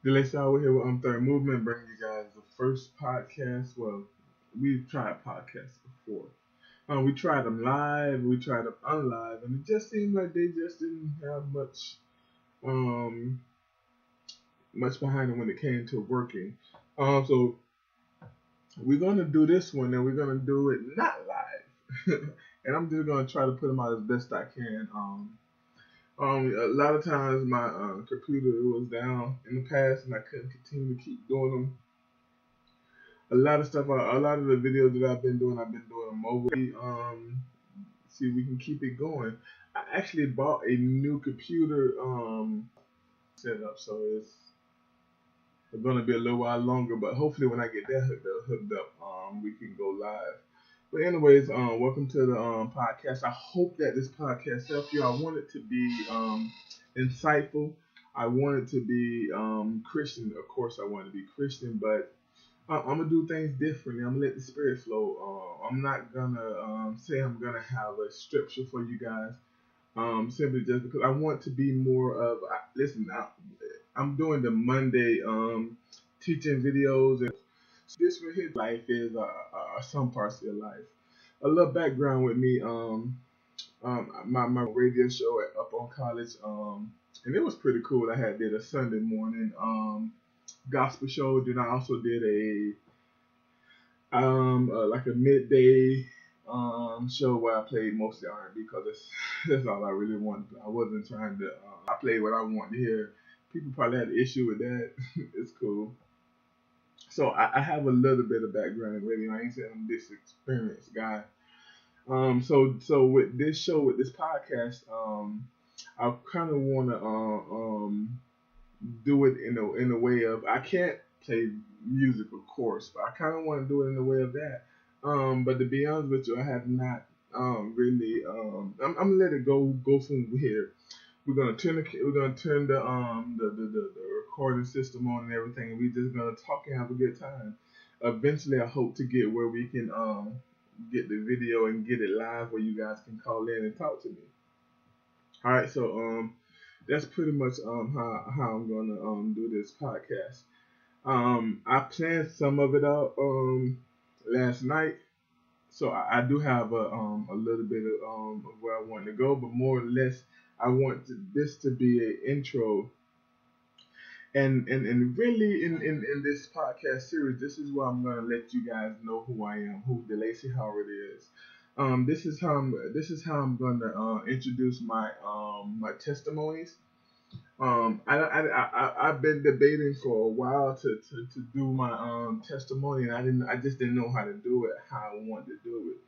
Chao here with Third Movement, bringing you guys the first podcast. Well, we've tried podcasts before. We tried them live, we tried them unlive, and it just seemed like they just didn't have um, much behind them when it came to working. So we're gonna do this one, and we're gonna do it not live, and I'm just gonna try to put them out as best I can. A lot of times my computer was down in the past, and I couldn't continue to keep doing them. A lot of the videos that I've been doing them mobile. See if we can keep it going. I actually bought a new computer setup, so it's gonna be a little while longer. But hopefully, when I get that hooked up, we can go live. But anyways, welcome to the podcast. I hope that this podcast helps you. I want it to be insightful. I want it to be Christian. Of course, I want it to be Christian, but I'm gonna do things differently. I'm gonna let the spirit flow. I'm not gonna say I'm gonna have a scripture for you guys. Simply just because I want to be more of. Listen, I'm doing the Monday teaching videos, and this right here, life is some parts of your life. A little background with me. My radio show up on college. And it was pretty cool. I had did a Sunday morning gospel show. Then I also did like a midday show where I played mostly R&B because that's all I really wanted. I wasn't trying to. I played what I wanted to hear. People probably had an issue with that. It's cool. So I have a little bit of background in radio. I ain't saying I'm this experienced guy. So with this show, with this podcast, I kind of want to do it in a way of I can't play music, of course, but I kind of want to do it in the way of that. But to be honest with you, I have not really. I'm gonna let it go from here. We're gonna turn the recording system on and everything, and we're just gonna talk and have a good time. Eventually, I hope to get where we can get the video and get it live where you guys can call in and talk to me. All right, so that's pretty much how I'm gonna do this podcast. I planned some of it out last night, so I do have a little bit of where I want to go, but more or less I want this to be an intro. And really in this podcast series, this is where I'm gonna let you guys know who I am, who Delacey Howard is. This is how I'm gonna introduce my testimonies. I've been debating for a while to do my testimony, and I just didn't know how to do it, how I wanted to do it.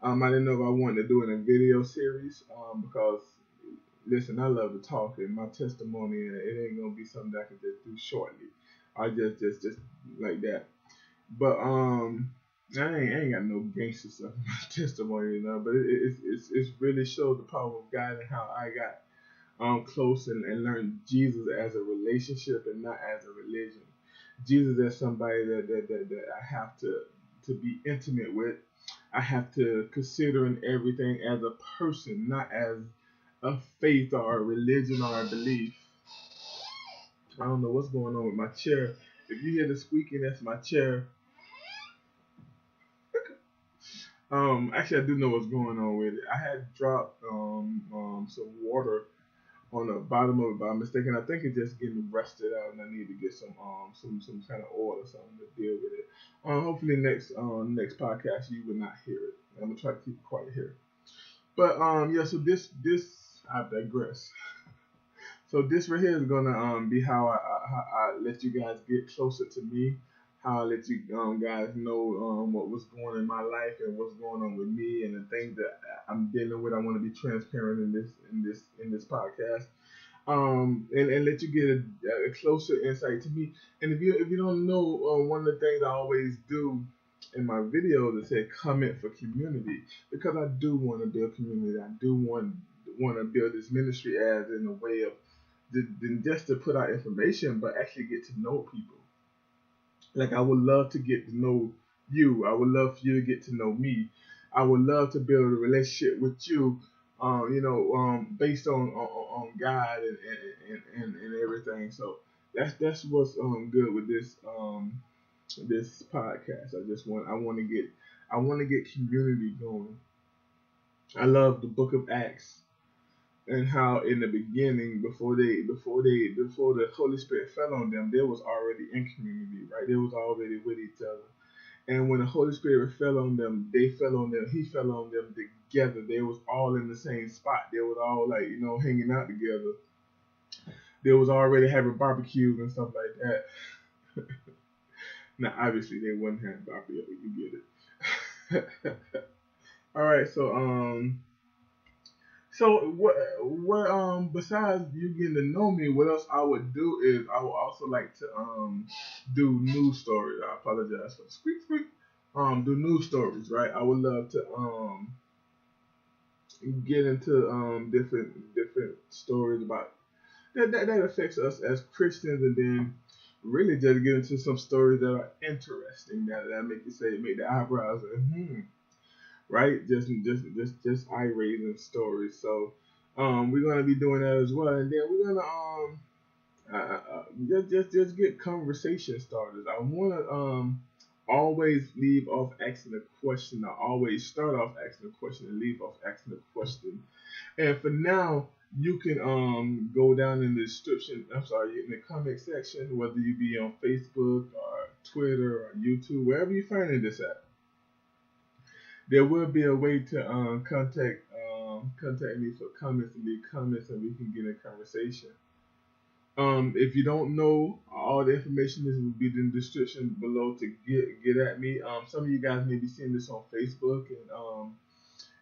I didn't know if I wanted to do it in a video series because listen, I love to talk, and my testimony it ain't gonna be something that I can just do shortly. I just like that. But I ain't got no gangster stuff in my testimony, you know. But it's really showed the power of God and how I got close and learned Jesus as a relationship and not as a religion. Jesus as somebody that I have to be intimate with. I have to consider in everything as a person, not as a faith or a religion or a belief. I don't know what's going on with my chair. If you hear the squeaking, that's my chair. Actually, I do know what's going on with it. I had dropped some water on the bottom of it by mistake, and I think it's just getting rusted out, and I need to get some kind of oil or something to deal with it. Hopefully next podcast you will not hear it. I'm gonna try to keep it quiet here. But yeah, so this I digress. So this right here is gonna be how I let you guys get closer to me, how I let you guys know what was going on in my life and what's going on with me and the things that I'm dealing with. I want to be transparent in this podcast, and let you get a closer insight to me. And if you don't know, one of the things I always do in my videos is say comment for community because I do want to build community. I do want to build this ministry as in a way of than just to put out information, but actually get to know people. Like I would love to get to know you. I would love for you to get to know me. I would love to build a relationship with you. Based on God and everything. So That's what's good with this podcast. I want to get community going. I love the Book of Acts and how in the beginning, before the Holy Spirit fell on them, they was already in community, right? They was already with each other. And when the Holy Spirit fell on them, they fell on them. He fell on them together. They was all in the same spot. They was all like hanging out together. They was already having barbecues and stuff like that. Now, obviously, they wouldn't have barbecue. You get it. All right. So what besides you getting to know me, what else I would do is I would also like to do news stories. I apologize for the squeak squeak. Do news stories, right? I would love to get into different stories about that affects us as Christians, and then really just get into some stories that are interesting that make you say make the eyebrows right? Just eye raising stories. So we're gonna be doing that as well, and then we're gonna just get conversation starters. I wanna always leave off asking a question. I always start off asking a question and leave off asking a question. And for now, you can go down in the description. I'm sorry, in the comment section, whether you be on Facebook or Twitter or YouTube, wherever you find this at, there will be a way to contact me for comments and leave comments, and we can get in conversation. If you don't know, all the information is will be in the description below to get at me. Some of you guys may be seeing this on Facebook, and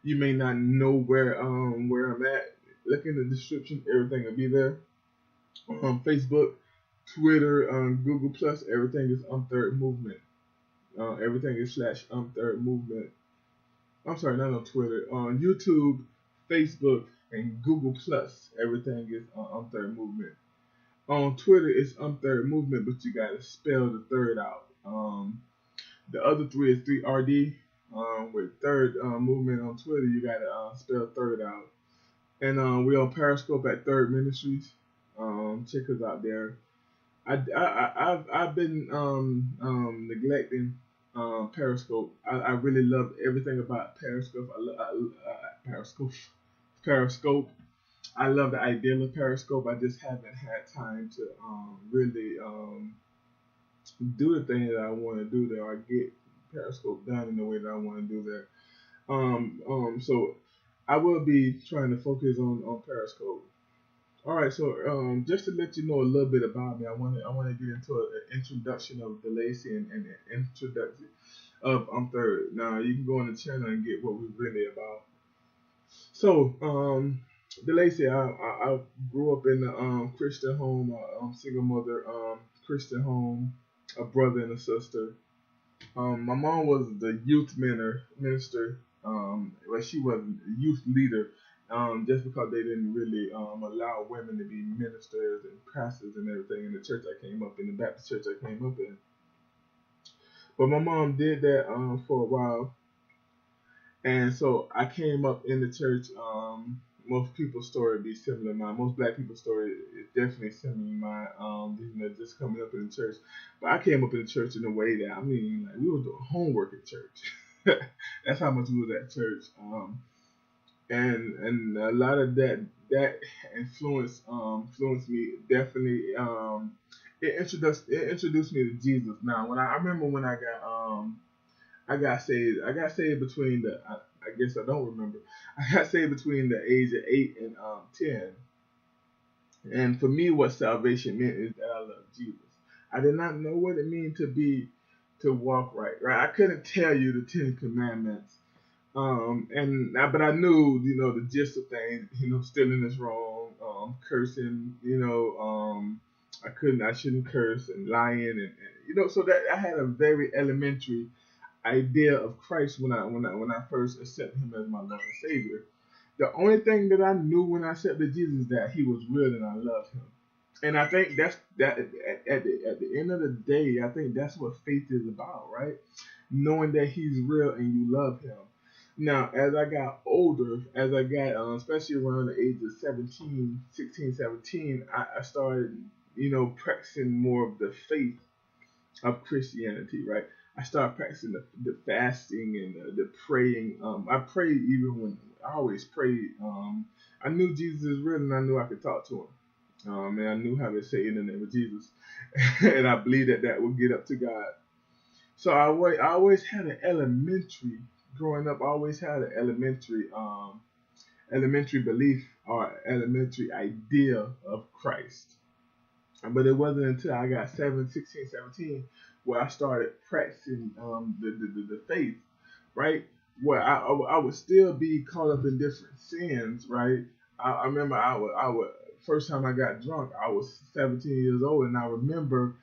you may not know where I'm at. Look in the description; everything will be there. Facebook, Twitter, Google Plus, everything is Third Movement. Everything is slash Third Movement. I'm sorry, not on Twitter. On YouTube, Facebook, and Google Plus, everything is on Third Movement. On Twitter, it's Third Movement, but you gotta spell the third out. The other three is 3RD. With Third Movement on Twitter, you gotta spell third out. And we're on Periscope at Third Ministries. Check us out there. I've been neglecting Periscope. I really love everything about Periscope. Periscope. Periscope. I love the idea of Periscope. I just haven't had time to really do the thing that I want to do there, or get Periscope done in the way that I want to do there. So I will be trying to focus on Periscope. All right, so just to let you know a little bit about me, I want to get into an introduction of DeLacy and an introduction of Third. Now you can go on the channel and get what we're really about. So DeLacy, I grew up in a Christian home, single mother, Christian home, a brother and a sister. My mom was the minister, well, she was a youth leader, just because they didn't really allow women to be ministers and pastors and everything in the church I came up in, the Baptist church I came up in. But my mom did that for a while, and so I came up in the church. Most people's story be similar to mine. Most black people's story is definitely similar to mine. Just coming up in the church. But I came up in the church in a way that, I mean, like, we were doing homework at church. That's how much we was at church. And a lot of that influenced me definitely. It introduced me to Jesus. Now, I remember when I got saved. I got saved between I guess I don't remember. I got saved between the age of 8 and 10. And for me, what salvation meant is that I love Jesus. I did not know what it meant to walk right. Right. I couldn't tell you the 10 Commandments. But I knew, the gist of things. Stealing is wrong. Cursing. I shouldn't curse, and lying, and so that I had a very elementary idea of Christ when I first accepted Him as my Lord and Savior. The only thing that I knew when I accepted Jesus is that He was real and I loved Him. And I think that's that at the end of the day, I think that's what faith is about, right? Knowing that He's real and you love Him. Now, as I got older, as I got, especially around the age of 17, 16, 17, I started practicing more of the faith of Christianity, right? I started practicing the fasting and the praying. I prayed even when I always prayed. I knew Jesus is real and I knew I could talk to him. And I knew how to say in the name of Jesus. And I believe that would get up to God. So I always had an elementary, growing up, I always had an elementary belief or elementary idea of Christ. But it wasn't until I got 16, 17, where I started practicing the faith, right? Where I would still be caught up in different sins, right? I remember I would first time I got drunk, I was 17 years old, and I remember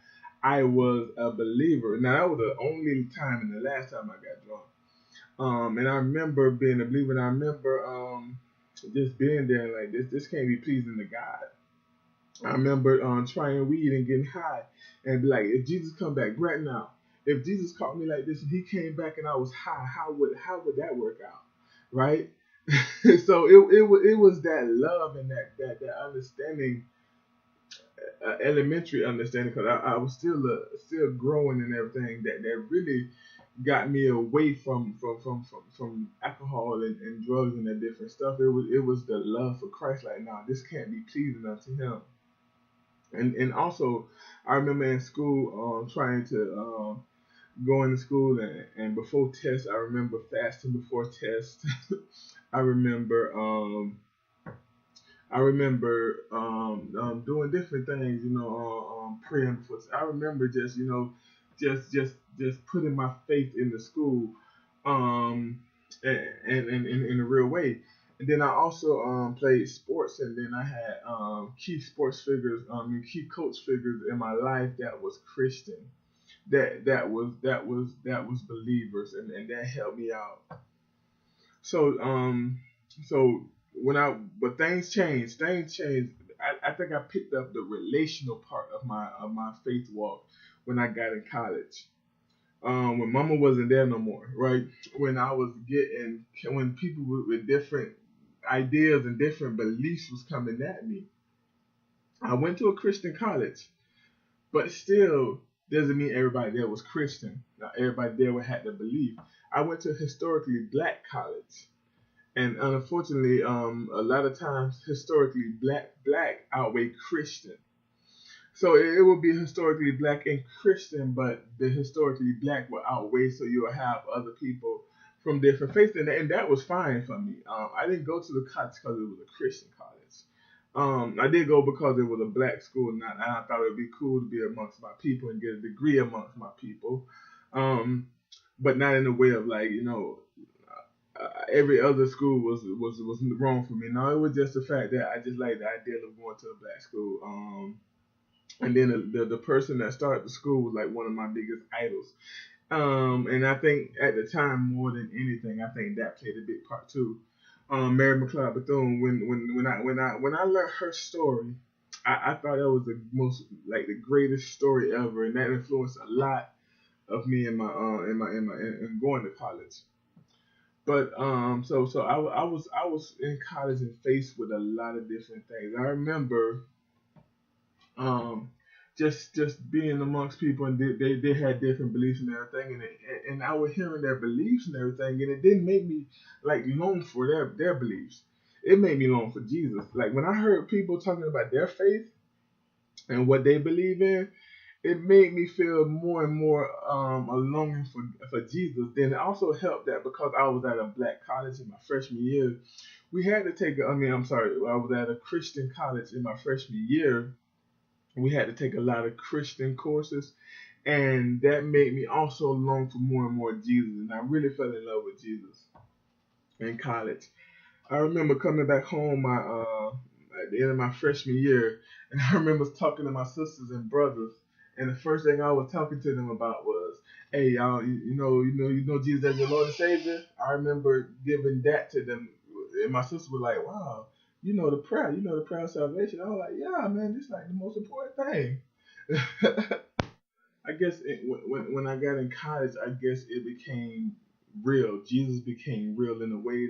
I was a believer. Now that was the only time and the last time I got drunk. And I remember being a believer, and I remember just being there like this can't be pleasing to God. I remember trying weed and getting high and be like, if Jesus come back right now, if Jesus caught me like this and he came back and I was high, how would that work out, right? So it was that love and that understanding, elementary understanding, because I was still growing and everything that really got me away from alcohol and drugs and that different stuff. It was the love for Christ. Like, nah, this can't be pleasing unto him. And also, I remember in school trying to go into school and before tests, I remember fasting before tests. I remember doing different things, praying before. I remember just just putting my faith in the school, um, and in a real way. And then I also played sports, and then I had key sports figures, and key coach figures in my life that was Christian, that was believers, and that helped me out. So so but things changed. Things changed. I think I picked up the relational part of my faith walk when I got in college. When Mama wasn't there no more, right? When people with different ideas and different beliefs was coming at me. I went to a Christian college, but still doesn't mean everybody there was Christian. Not everybody there had to believe. I went to a historically black college, and unfortunately, a lot of times historically black outweigh Christian. So it will be historically black and Christian, but the historically black will outweigh. So you'll have other people from different faiths, and that was fine for me. I didn't go to the college because it was a Christian college. I did go because it was a black school, and I thought it would be cool to be amongst my people and get a degree amongst my people. Um, but not in the way of like, every other school was wrong for me. No, it was just the fact that I just like the idea of going to a black school. And then the person that started the school was like one of my biggest idols. And I think at the time, more than anything, I think that played a big part too. Mary McLeod Bethune. When I learned her story, I thought that was the most, like, the greatest story ever, and that influenced a lot of me in going to college. But I was in college and faced with a lot of different things. I remember um, just being amongst people, and they had different beliefs and everything, and I was hearing their beliefs and everything, and it didn't make me like long for their beliefs. It made me long for Jesus. Like when I heard people talking about their faith and what they believe in, it made me feel more and more a longing for Jesus. Then it also helped that because I was at a black college in my freshman year, we had to take. I'm sorry, I was at a Christian college in my freshman year. We had to take a lot of Christian courses, and that made me also long for more and more Jesus. And I really fell in love with Jesus in college. I remember coming back home at the end of my freshman year, and I remember talking to my sisters and brothers, and the first thing I was talking to them about was, "Hey, y'all, you know Jesus as your Lord and Savior." I remember giving that to them, and my sister was like, "Wow, you know the prayer of salvation." I was like, "Yeah, man, this is like the most important thing." I guess when I got in college, I guess it became real. Jesus became real in a way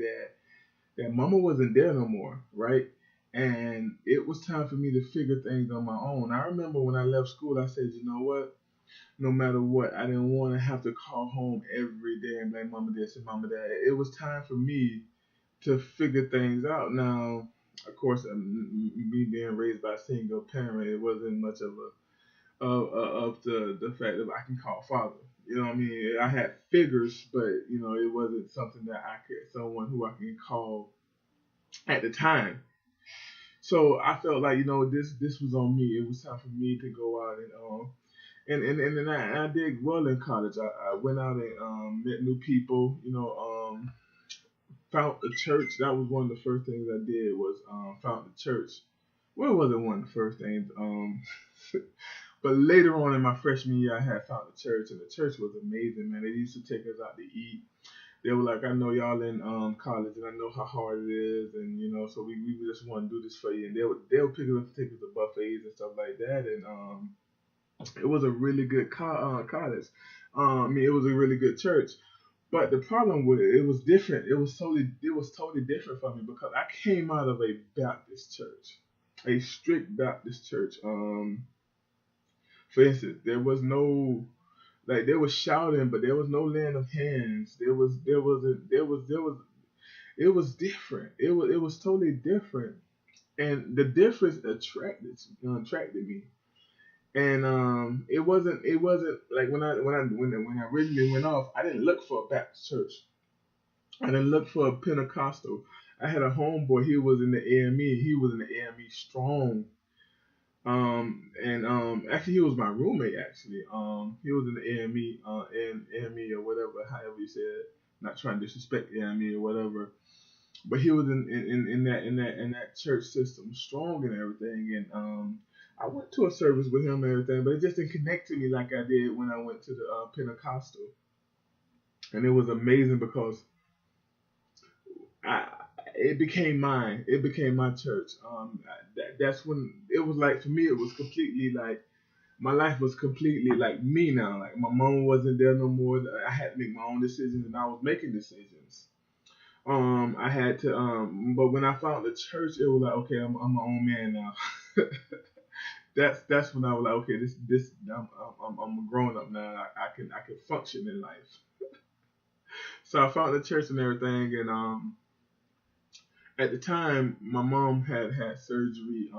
that Mama wasn't there no more, right? and it was time for me to figure things on my own. I remember when I left school, I said, you know what? No matter what, I didn't want to have to call home every day and blame mama this and mama that. It was time for me to figure things out. Now, of course, me being raised by a single parent, it wasn't much of the fact that I can call father. You know what I mean? I had figures, but it wasn't something that I could someone who I can call at the time. So I felt like this was on me. It was time for me to go out and then I did well in college. I went out and met new people. Found a church. That was one of the first things I did was found a church. Well, it wasn't one of the first things. But later on in my freshman year, I had found a church, and the church was amazing, man. They used to take us out to eat. They were like, I know y'all in college, and I know how hard it is, and so we just want to do this for you. And they would pick us up and take us to buffets and stuff like that, and it was a really good college. I mean, it was a really good church. But the problem with it was different. It was totally different for me because I came out of a Baptist church, a strict Baptist church. For instance, there was no like they was shouting, but there was no laying of hands. There was it was different. It was totally different, and the difference attracted me. And it wasn't like when I originally went off. I didn't look for a Baptist church. I didn't look for a Pentecostal. I had a homeboy. He was in the AME. He was in the AME strong. And actually he was my roommate actually. He was in the AME, in AME or whatever, however you say it. Not trying to disrespect AME or whatever, but he was in that church system, strong and everything. And I went to a service with him and everything, but it just didn't connect to me like I did when I went to the Pentecostal. And it was amazing because I it became mine. It became my church. That's when it was like for me. It was completely like my life was completely like me now. Like my mom wasn't there no more. I had to make my own decisions, and I was making decisions. I had to. But when I found the church, it was like okay, I'm my own man now. That's when I was like okay, this I'm a grown up now. I can function in life. So I found the church and everything, and at the time my mom had surgery,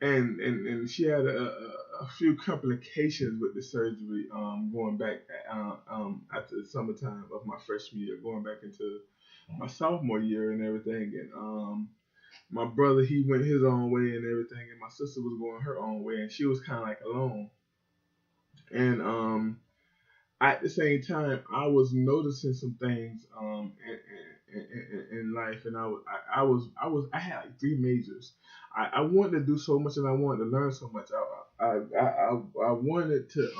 and she had a few complications with the surgery, going back after the summertime of my freshman year, going back into my sophomore year and everything. And my brother, he went his own way and everything, and my sister was going her own way, and she was kind of like alone. And at the same time, I was noticing some things in life, and I had like three majors. I wanted to do so much, and I wanted to learn so much. I wanted to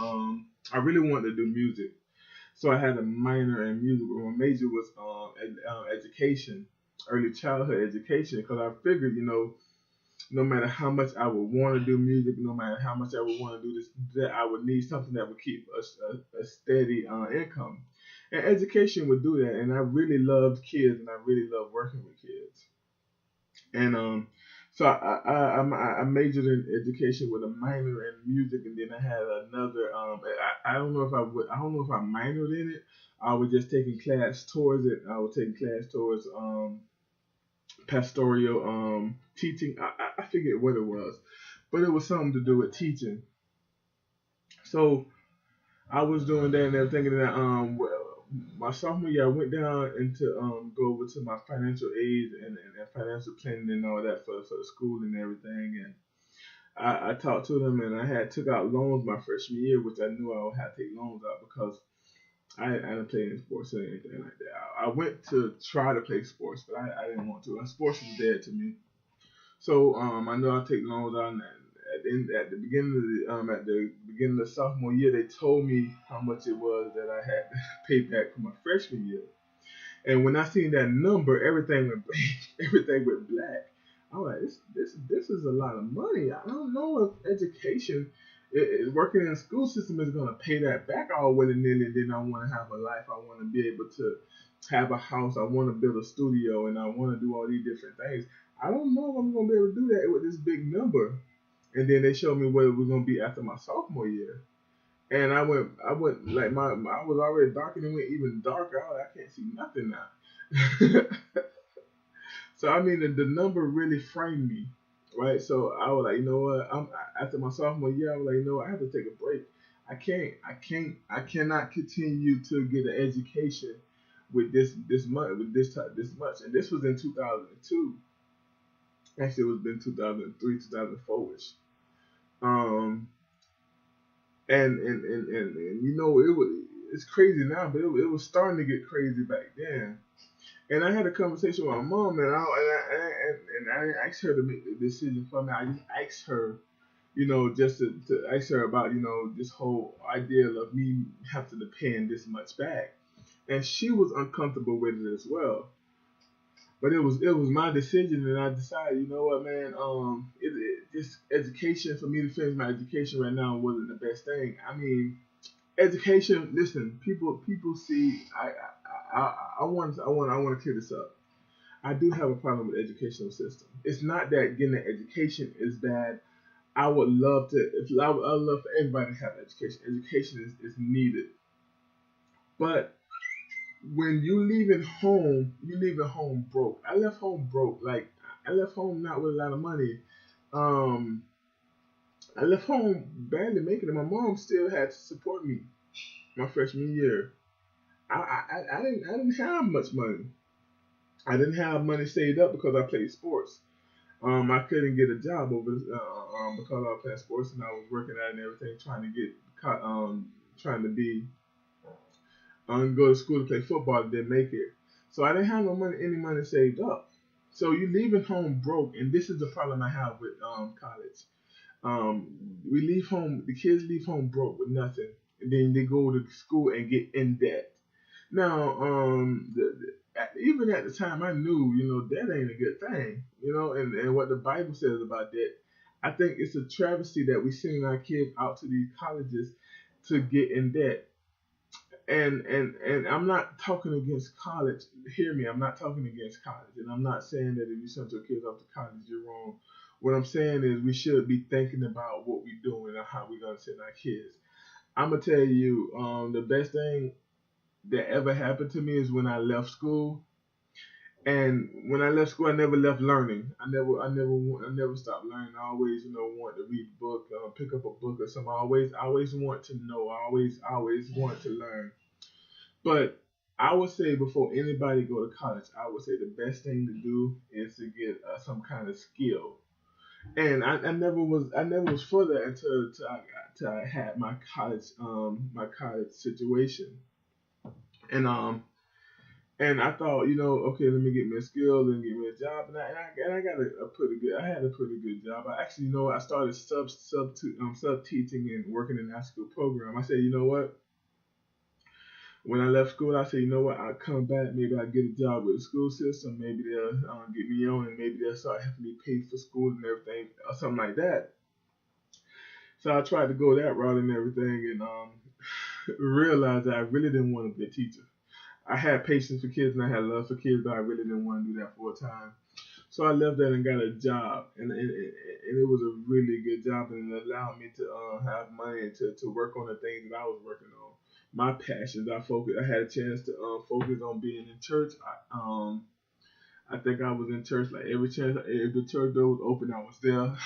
I really wanted to do music, so I had a minor in music. But my major was education, early childhood education, because I figured, no matter how much I would want to do music, no matter how much I would want to do this, that I would need something that would keep a steady income. And education would do that. And I really loved kids, and I really loved working with kids. And so I majored in education with a minor in music, and then I had another. I don't know if I don't know if I minored in it. I was just taking class towards it. I was taking class towards pastoral teaching. I forget what it was, but it was something to do with teaching. So I was doing that and everything, and then well, my sophomore year I went down into go over to my financial aid and financial planning and all that for the school and everything. And I talked to them, and I had took out loans my freshman year, which I knew I would have to take loans out because I didn't play any sports or anything like that. I went to try to play sports, but I didn't want to. Sports was dead to me. So I know I take loans out. And at the beginning of the sophomore year, they told me how much it was that I had to pay back for my freshman year. And when I seen that number, everything went everything went black. I was like, this is a lot of money. I don't know if education, working in the school system is going to pay that back all willy nilly. And then I want to have a life. I want to be able to have a house. I want to build a studio, and I want to do all these different things. I don't know if I'm gonna be able to do that with this big number. And then they showed me what it was gonna be after my sophomore year. And I went like I was already dark and it went even darker. I can't see nothing now. So I mean, the number really framed me, right? So I was like, you know what? After my sophomore year, I was like, you know what? I have to take a break. I cannot continue to get an education with this month, with this much. And this was in 2002. Actually, it was been 2003, 2004 ish. Um, and you know, it's crazy now, but it was starting to get crazy back then. And I had a conversation with my mom, and I didn't ask her to make the decision for me. I just asked her, you know, just to ask her about, you know, this whole idea of me having to pay this much back. And she was uncomfortable with it as well. But it was my decision, and I decided, you know what, man, this education for me to finish my education right now wasn't the best thing. I mean, education. Listen, people see. I want to clear this up. I do have a problem with the educational system. It's not that getting an education is bad. I would love to. If I would love for everybody to have education. Education is needed. But when you leaving home broke. I left home broke. Like I left home not with a lot of money. Um, I left home barely making it. My mom still had to support me my freshman year. I didn't have much money. I didn't have money saved up because I played sports. I couldn't get a job because I was playing sports and I was working at it and everything, trying to trying to be go to school to play football. Didn't make it, so I didn't have no money, any money saved up. So you leaving home broke, and this is the problem I have with college. We leave home, the kids leave home broke with nothing, and then they go to school and get in debt. Now, even at the time, I knew, you know, that ain't a good thing, you know, and what the Bible says about that. I think it's a travesty that we sending our kids out to these colleges to get in debt. And I'm not talking against college. Hear me, I'm not talking against college, and I'm not saying that if you send your kids off to college, you're wrong. What I'm saying is we should be thinking about what we're doing and how we're gonna send our kids. I'm gonna tell you, the best thing that ever happened to me is when I left school. And when I left school, I never left learning. I never stopped learning. I always, you know, want to read a book, pick up a book or something. I always want to know. I always want to learn. But I would say before anybody go to college, I would say the best thing to do is to get some kind of skill. And I never was for that until I had my college situation. And and I thought, you know, okay, let me get me a skill, let me get me a job, and I got a pretty good. I had a pretty good job. I actually, you know, I started sub teaching and working in that school program. I said, you know what? When I left school, I said, you know what? I'll come back. Maybe I'll get a job with the school system. Maybe they'll get me on, and maybe they'll start helping me pay for school and everything, or something like that. So I tried to go that route and everything, and realized that I really didn't want to be a teacher. I had patience for kids and I had love for kids, but I really didn't want to do that full time. So I left that and got a job, and it was a really good job, and it allowed me to have money to work on the things that I was working on. My passions, I had a chance to focus on being in church. I think I was in church like every chance, if the church door was open, I was there,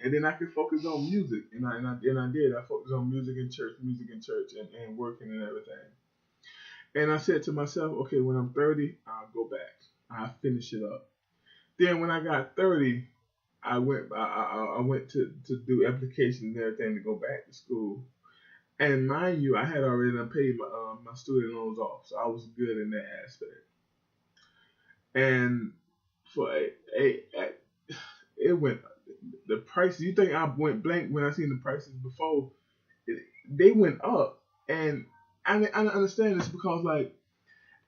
and then I could focus on music, and I did. I focused on music in church, and working and everything. And I said to myself, okay, when I'm 30, I'll go back. I'll finish it up. Then when I got 30, I went to do applications and everything to go back to school. And mind you, I had already done paid my student loans off, so I was good in that aspect. And for a it went the prices. You think I went blank when I seen the prices before? It, they went up, and I understand this because like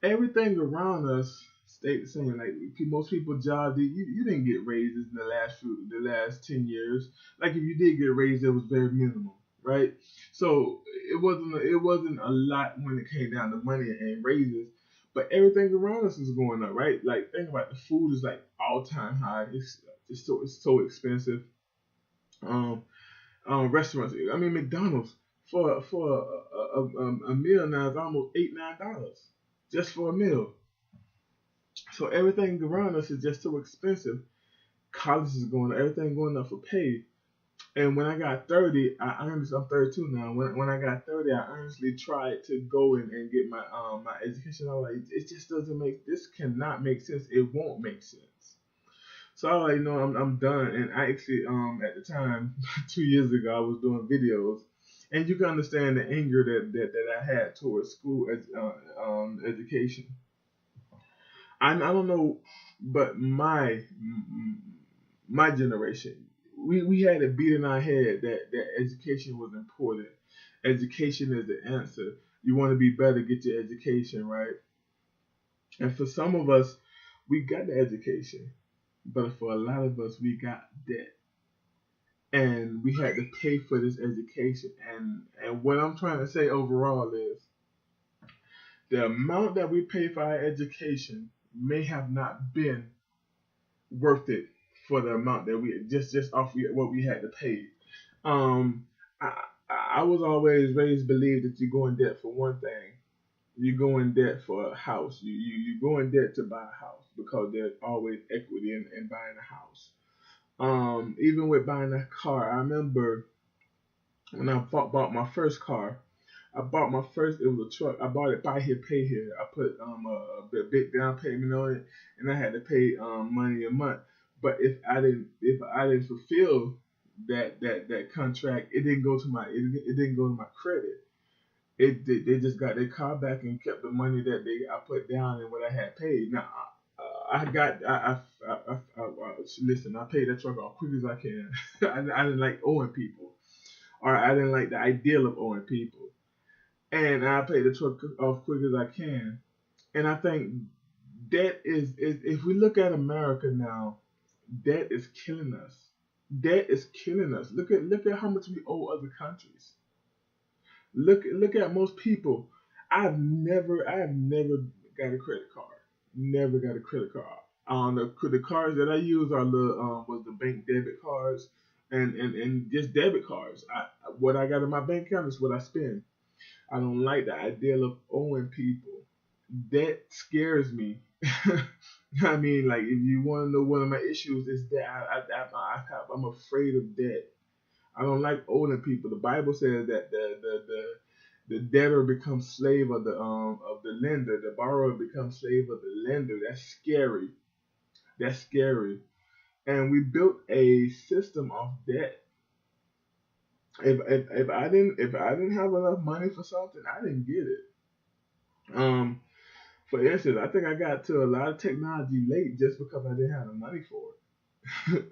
everything around us stayed the same. Like most people jobs, you didn't get raises in the last 10 years. Like if you did get raised, it was very minimal, right? So it wasn't a lot when it came down to money and raises. but everything around us is going up, right? Like think about the food is like all time high. It's so expensive. Um, Restaurants. I mean McDonald's for a meal now is almost $8-9 just for a meal. So everything around us is just so expensive. College is going up, everything going up for pay. And when I got 30, I'm 32 now. When I got 30, I earnestly tried to go and get my education. I was like, it just doesn't make, this cannot make sense. It won't make sense. So I was like, no, I'm done. And I actually at the time 2 years ago I was doing videos, and you can understand the anger that I had towards school education. I don't know, but my generation, we had it beat in our head that education was important. Education is the answer. You want to be better, get your education, right? And for some of us, we got the education, but for a lot of us, we got debt, and we had to pay for this education. And what I'm trying to say overall is the amount that we pay for our education may have not been worth it for the amount that we just off what we had to pay. Um, I I was always raised to believe that you go in debt for one thing. You go in debt for a house. You go in debt to buy a house because there's always equity in buying a house. Even with buying a car, I remember when I bought my first car. I bought my first. It was a truck. I bought it buy here, pay here. I put a big down payment on it, and I had to pay money a month. But if I didn't fulfill that contract, it didn't go to it didn't go to my credit. They just got their car back and kept the money that they I put down and what I had paid. Now I got listen. I paid that truck off quick as I can. I didn't like owing people, or I didn't like the ideal of owing people, and I pay the truck off quick as I can. And I think debt is if we look at America now, debt is killing us. Debt is killing us. Look at how much we owe other countries. Look at most people. I have never got a credit card. Never got a credit card. The cards that I use are the bank debit cards and just debit cards. What I got in my bank account is what I spend. I don't like the idea of owing people. That scares me. I mean, like, if you want to know one of my issues is that I'm afraid of debt. I don't like owing people. The Bible says that the debtor becomes slave of the lender. The borrower becomes slave of the lender. That's scary. That's scary. And we built a system of debt. If I didn't have enough money for something, I didn't get it. Um, for instance, I think I got to a lot of technology late just because I didn't have the money for it.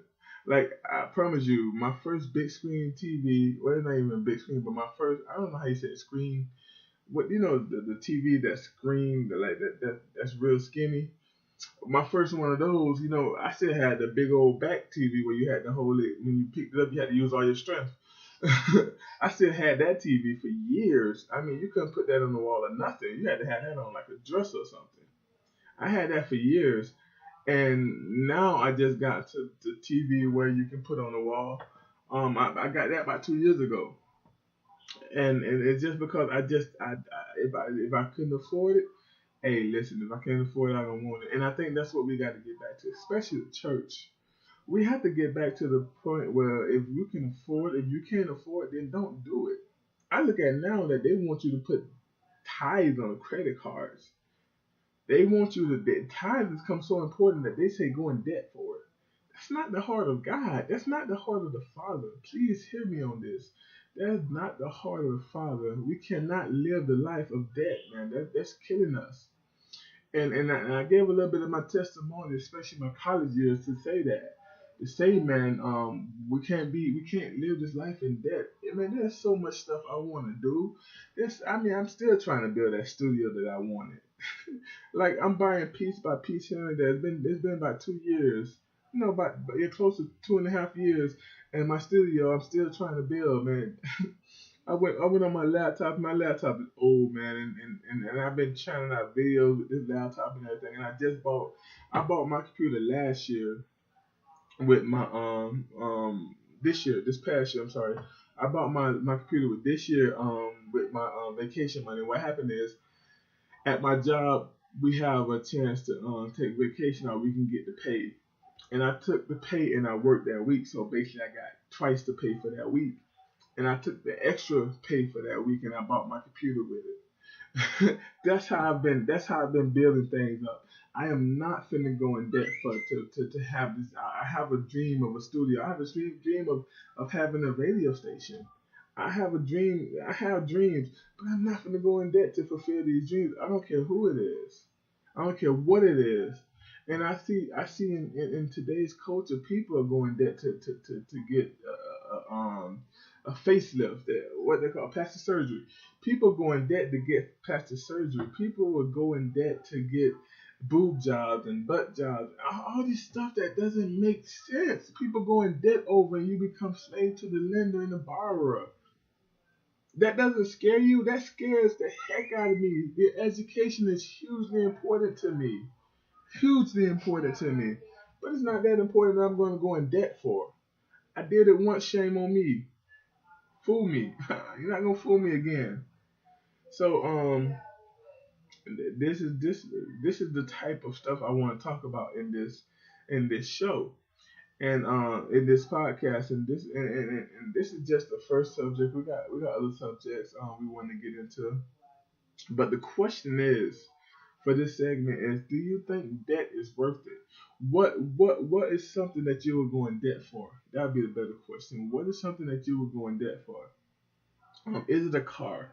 Like I promise you, my first big screen TV, well, it's not even a big screen, but my first, I don't know how you say it, screen. What the TV that screen like that's real skinny. My first one of those, I still had the big old back TV where you had to hold it when you picked it up, you had to use all your strength. I still had that TV for years. I mean, you couldn't put that on the wall or nothing. You had to have that on like a dresser or something. I had that for years, and now I just got to the TV where you can put on the wall. I got that about 2 years ago, and it's just because if I couldn't afford it, hey, listen, if I can't afford it, I don't want it. And I think that's what we got to get back to, especially the church. We have to get back to the point where if you can't afford, then don't do it. I look at now that they want you to put tithes on credit cards. They want you to tithes become so important that they say go in debt for it. That's not the heart of God. That's not the heart of the Father. Please hear me on this. That's not the heart of the Father. We cannot live the life of debt, man. That's killing us. And I gave a little bit of my testimony, especially my college years, to say that. To say, man, we can't live this life in debt. I mean, there's so much stuff I want to do. I'm still trying to build that studio that I wanted. Like I'm buying piece by piece here and there. It's been about 2 years, about close to 2.5 years, and my studio I'm still trying to build, man. I went on my laptop. My laptop is old, man, and I've been churning out videos with this laptop and everything. And I bought my computer last year with my this year, this past year. I'm sorry. I bought my computer with this year with my vacation money. What happened is at my job we have a chance to take vacation or we can get the pay. And I took the pay and I worked that week, so basically I got twice the pay for that week. And I took the extra pay for that week and I bought my computer with it. That's how I've been. That's how I've been building things up. I am not finna go in debt for to have this. I have a dream of a studio. I have a dream of having a radio station. I have a dream. I have dreams, but I'm not finna go in debt to fulfill these dreams. I don't care who it is. I don't care what it is. And I see in today's culture, people are going debt to get a facelift, what they call plastic surgery. People go in debt to get plastic surgery. People will go in debt to get boob jobs and butt jobs. All this stuff that doesn't make sense. People go in debt over and you become slave to the lender and the borrower. That doesn't scare you. That scares the heck out of me. Your education is hugely important to me. Hugely important to me. But it's not that important that I'm going to go in debt for. I did it once, shame on me. Fool me. You're not gonna fool me again. So this is the type of stuff I want to talk about in this show and in this podcast and this is just the first subject. We got other subjects we want to get into, but the question is for this segment is: do you think debt is worth it? What is something that you would go in debt for? That would be the better question. What is something that you would go in debt for? Is it a car?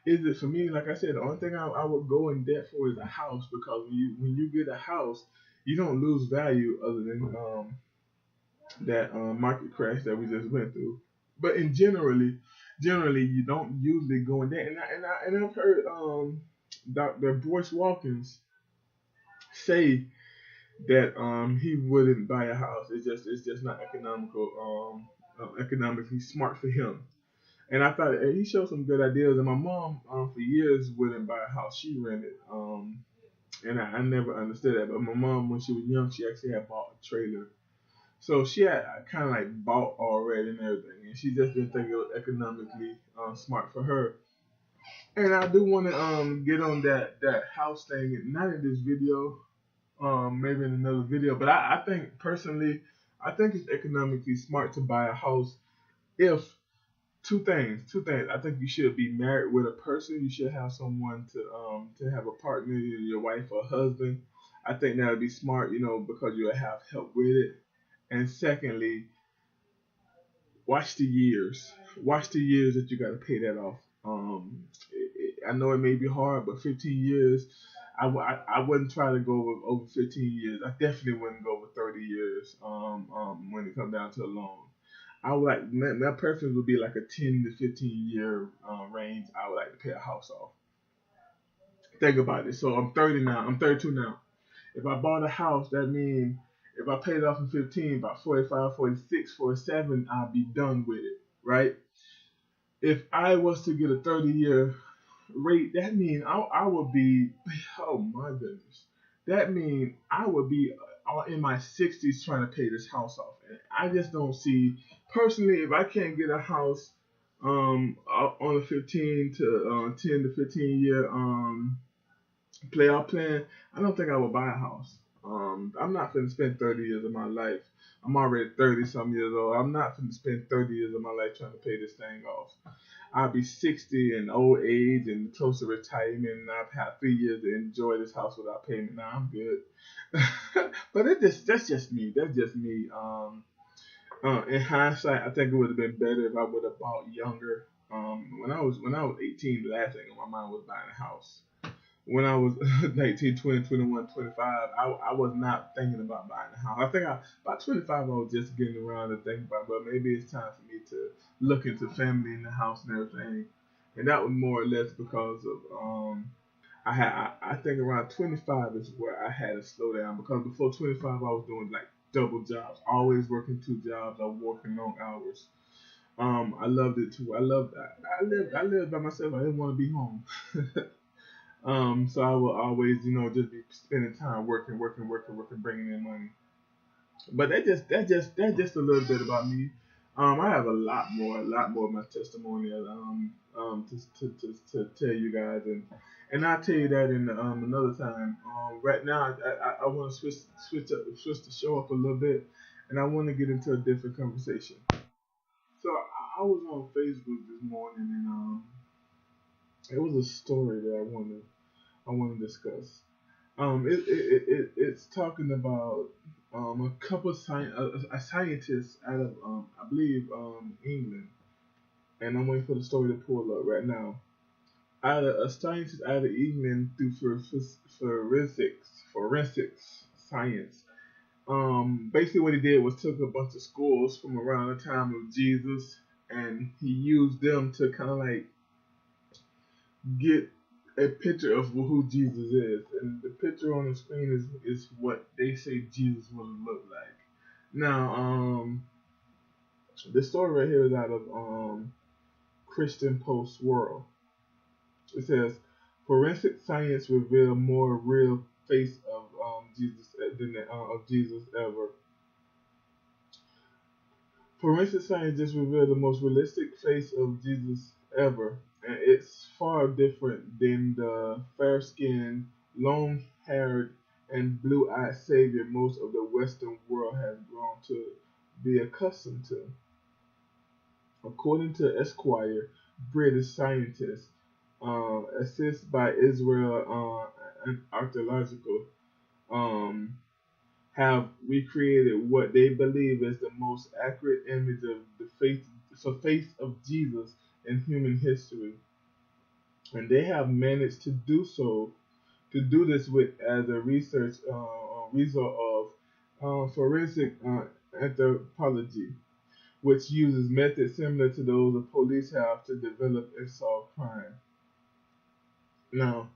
Is it for me? Like I said, the only thing I would go in debt for is a house because when you get a house, you don't lose value other than that market crash that we just went through. But in generally, you don't usually go in debt. And I've heard Dr. Boyce Watkins say that he wouldn't buy a house. It's just not economically smart for him. And I thought he showed some good ideas. And my mom, for years, wouldn't buy a house. She rented. And I never understood that. But my mom, when she was young, she actually had bought a trailer. So she had kind of like bought already and everything. And she just didn't think it was economically smart for her. And I do want to get on that house thing, not in this video, maybe in another video. But I think personally, I think it's economically smart to buy a house if two things. I think you should be married with a person. You should have someone to have a partner, your wife or husband. I think that would be smart, because you'll have help with it. And secondly, watch the years. Watch the years that you got to pay that off. I know it may be hard, but 15 years. I wouldn't try to go over 15 years. I definitely wouldn't go over 30 years. When it comes down to a loan. I would like my preference would be like a 10 to 15 year range. I would like to pay a house off. Think about it. So I'm 30 now. I'm 32 now. If I bought a house, that means if I paid it off in 15, about 45, 46, 47, I'll be done with it, right? If I was to get a 30-year rate, that means I would be, oh my goodness, that means I would be in my 60s trying to pay this house off. And I just don't see, personally, if I can't get a house on a 15 to 10 to 15 year playoff plan, I don't think I would buy a house. I'm not going to spend 30 years of my life. I'm already 30 some years old. I'm not going to spend 30 years of my life trying to pay this thing off. I'll be 60 in old age and close to retirement, and I've had 3 years to enjoy this house without payment. Now I'm good. But that's just me. That's just me. In hindsight, I think it would have been better if I would have bought younger. When I was 18, the last thing on my mind was buying a house. When I was 19, 20, 21, 25, I was not thinking about buying a house. I think about 25, I was just getting around to think about, but maybe it's time for me to look into family in the house and everything. And that was more or less because of I think around 25 is where I had to slow down because before 25 I was doing like double jobs, always working two jobs. I was working long hours. I loved it too. I lived by myself. I didn't want to be home. So I will always, just be spending time working, bringing in money. But that's just a little bit about me. I have a lot more of my testimony to tell you guys, and I'll tell you that in another time. Right now, I want to switch the show up a little bit, and I want to get into a different conversation. So I was on Facebook this morning, and it was a story that I want to discuss. It's talking about a couple of a scientist out of I believe England, and I'm waiting for the story to pull up right now. Out of a scientist out of England through forensics science. Basically what he did was took a bunch of schools from around the time of Jesus, and he used them to kind of like get a picture of who Jesus is, and the picture on the screen is what they say Jesus would look like. Now, the story right here is out of Christian Post World. It says forensic science reveal more real face of Jesus than of Jesus ever. Forensic science just revealed the most realistic face of Jesus ever, and it's far different than the fair-skinned, long-haired, and blue-eyed savior most of the Western world has grown to be accustomed to. According to Esquire, British scientists, assisted by Israel archaeological, um, have recreated what they believe is the most accurate image of the face of Jesus in human history, and they have managed to do this with as a research result of forensic anthropology, which uses methods similar to those the police have to develop and solve crime. Now,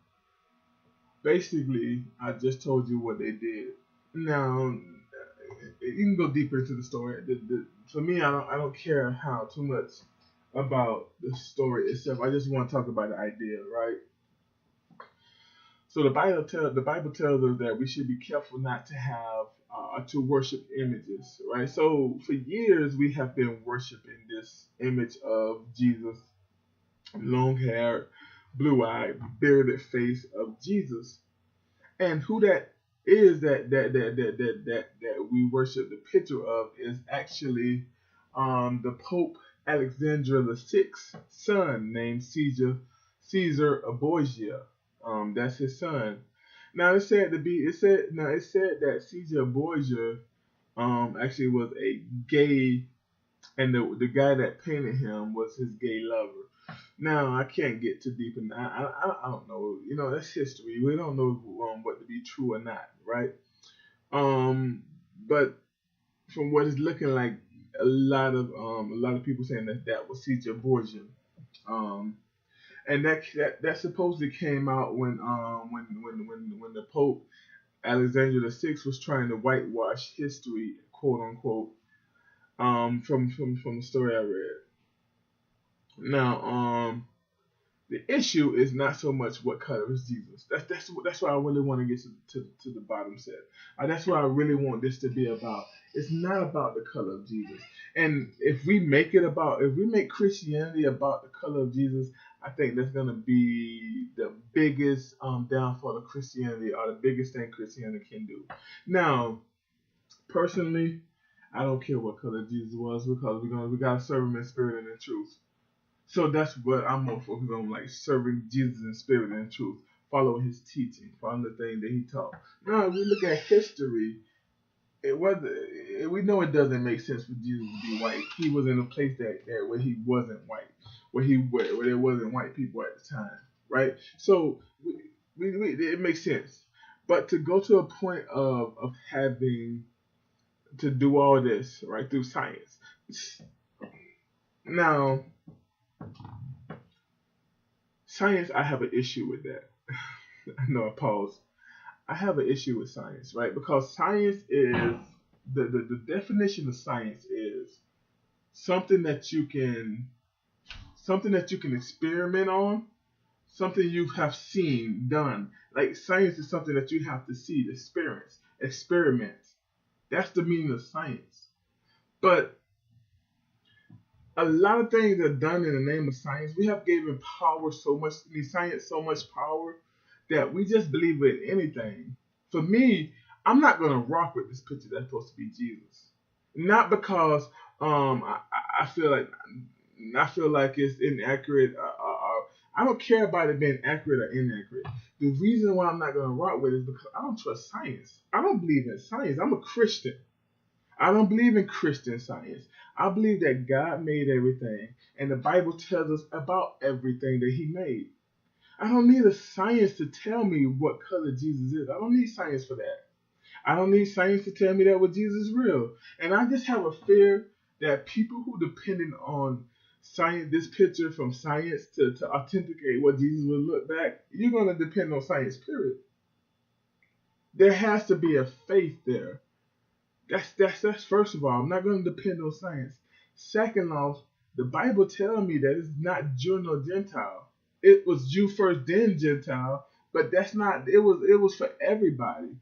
basically, I just told you what they did. Now, you can go deeper into the story. For me, I don't care how too much about the story itself. I just want to talk about the idea, right? So the Bible tells us that we should be careful not to have to worship images, right? So for years we have been worshiping this image of Jesus, long hair, blue eyed, bearded face of Jesus, and who that is that we worship the picture of is actually the Pope Alexander VI's son named Caesar Borgia. That's his son. Now it said that Caesar Borgia actually was a gay, and the guy that painted him was his gay lover. Now I can't get too deep in that. I don't know. That's history. We don't know what to be true or not, right? Um, but from what it's looking like, a lot of people saying that was Caesar Borgia. Um, and that supposedly came out when the Pope Alexander VI was trying to whitewash history, quote unquote, from the story I read. Now, the issue is not so much what color is Jesus. That's what I really want to get to the bottom set. That's what I really want this to be about. It's not about the color of Jesus. And if we make Christianity about the color of Jesus, I think that's gonna be the biggest downfall of Christianity, or the biggest thing Christianity can do. Now, personally, I don't care what color Jesus was, because we gotta serve him in spirit and in truth. So that's what I'm more focused on, like serving Jesus in spirit and in truth, following his teaching, following the thing that he taught. Now, if we look at history, we know it doesn't make sense for Jesus to be white. He was in a place that where he wasn't white, where there wasn't white people at the time, right? So it makes sense. But to go to a point of having to do all this right through science, now science, I have an issue with that. No, pause. I have an issue with science, right? Because science is the definition of science is something that you can experiment on, something you have seen done. Like science is something that you have to see, experience, experiment. That's the meaning of science. But a lot of things are done in the name of science. We have given power so much, science so much power that we just believe in anything. For me, I'm not gonna rock with this picture that's supposed to be Jesus. Not because I feel like it's inaccurate. I don't care about it being accurate or inaccurate. The reason why I'm not gonna rock with it is because I don't trust science. I don't believe in science. I'm a Christian. I don't believe in Christian science. I believe that God made everything, and the Bible tells us about everything that He made. I don't need a science to tell me what color Jesus is. I don't need science for that. I don't need science to tell me that what Jesus is real. And I just have a fear that people who depended on science, this picture from science to authenticate what Jesus would look back, you're going to depend on science, period. There has to be a faith there. That's first of all. I'm not going to depend on science. Second off, the Bible tells me that it's not Jew nor Gentile. It was Jew first, then Gentile. But that's not. It was for everybody.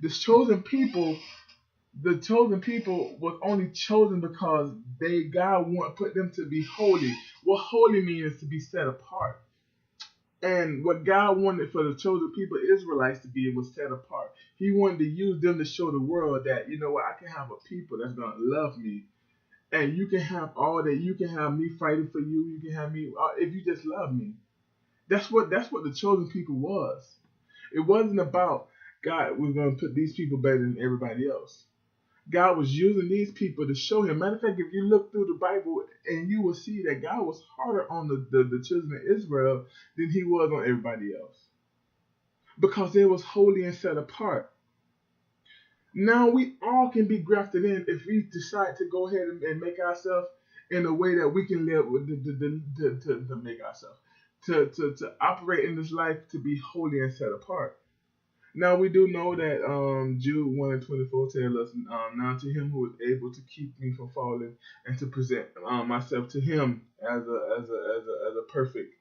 The chosen people, was only chosen because God put them to be holy. What holy means is to be set apart. And what God wanted for the chosen people, Israelites, to be was set apart. He wanted to use them to show the world that, you know what, I can have a people that's going to love me. And you can have all that. You can have me fighting for you. You can have me, if you just love me. That's what the chosen people was. It wasn't about God, we're going to put these people better than everybody else. God was using these people to show him. Matter of fact, if you look through the Bible, and you will see that God was harder on the children of Israel than he was on everybody else. Because they was holy and set apart. Now we all can be grafted in if we decide to go ahead and make ourselves in a way that we can live with to make ourselves. To operate in this life to be holy and set apart. Now we do know that Jude 1:24 tells us, now to him who is able to keep me from falling and to present myself to him as a perfect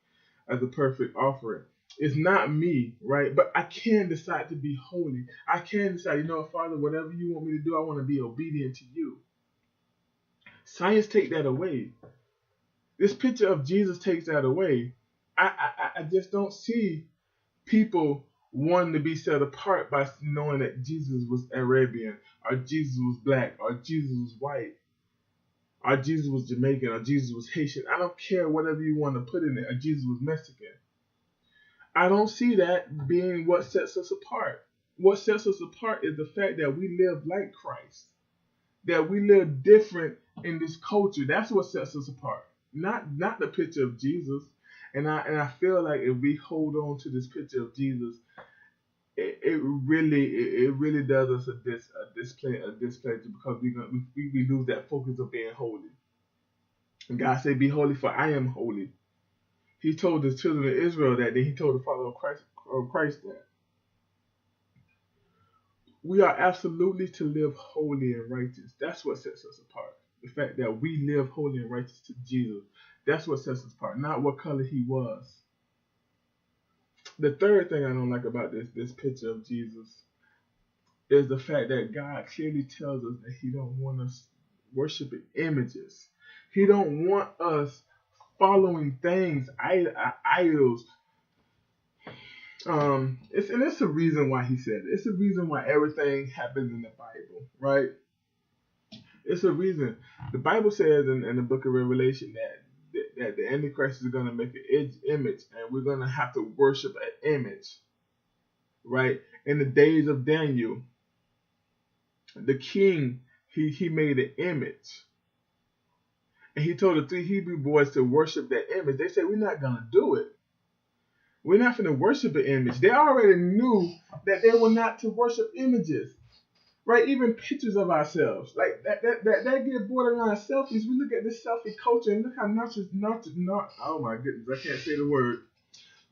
offering. It's not me, right? But I can decide to be holy. I can decide, you know, Father, whatever you want me to do, I want to be obedient to you. Science take that away. This picture of Jesus takes that away. I just don't see people wanting to be set apart by knowing that Jesus was Arabian, or Jesus was black, or Jesus was white, or Jesus was Jamaican, or Jesus was Haitian. I don't care whatever you want to put in there, or Jesus was Mexican. I don't see that being what sets us apart. What sets us apart is the fact that we live like Christ, that we live different in this culture. That's what sets us apart, not the picture of Jesus. And I feel like if we hold on to this picture of Jesus, it really does us a displeasure because we lose that focus of being holy. And God said, "Be holy, for I am holy." He told the children of Israel that. Then he told the follower of Christ that we are absolutely to live holy and righteous. That's what sets us apart. The fact that we live holy and righteous to Jesus. That's what sets us apart, not what color he was. The third thing I don't like about this picture of Jesus is the fact that God clearly tells us that he don't want us worshiping images. He don't want us following things, idols. It's a reason why he said it. It's a reason why everything happens in the Bible, right? It's a reason. The Bible says in the book of Revelation that the Antichrist is going to make an image, and we're going to have to worship an image, right? In the days of Daniel, the king, he made an image. And he told the three Hebrew boys to worship that image. They said, we're not going to do it. We're not going to worship an image. They already knew that they were not to worship images. Right? Even pictures of ourselves. Like that get borderline selfies. We look at this selfie culture and look how oh my goodness, I can't say the word.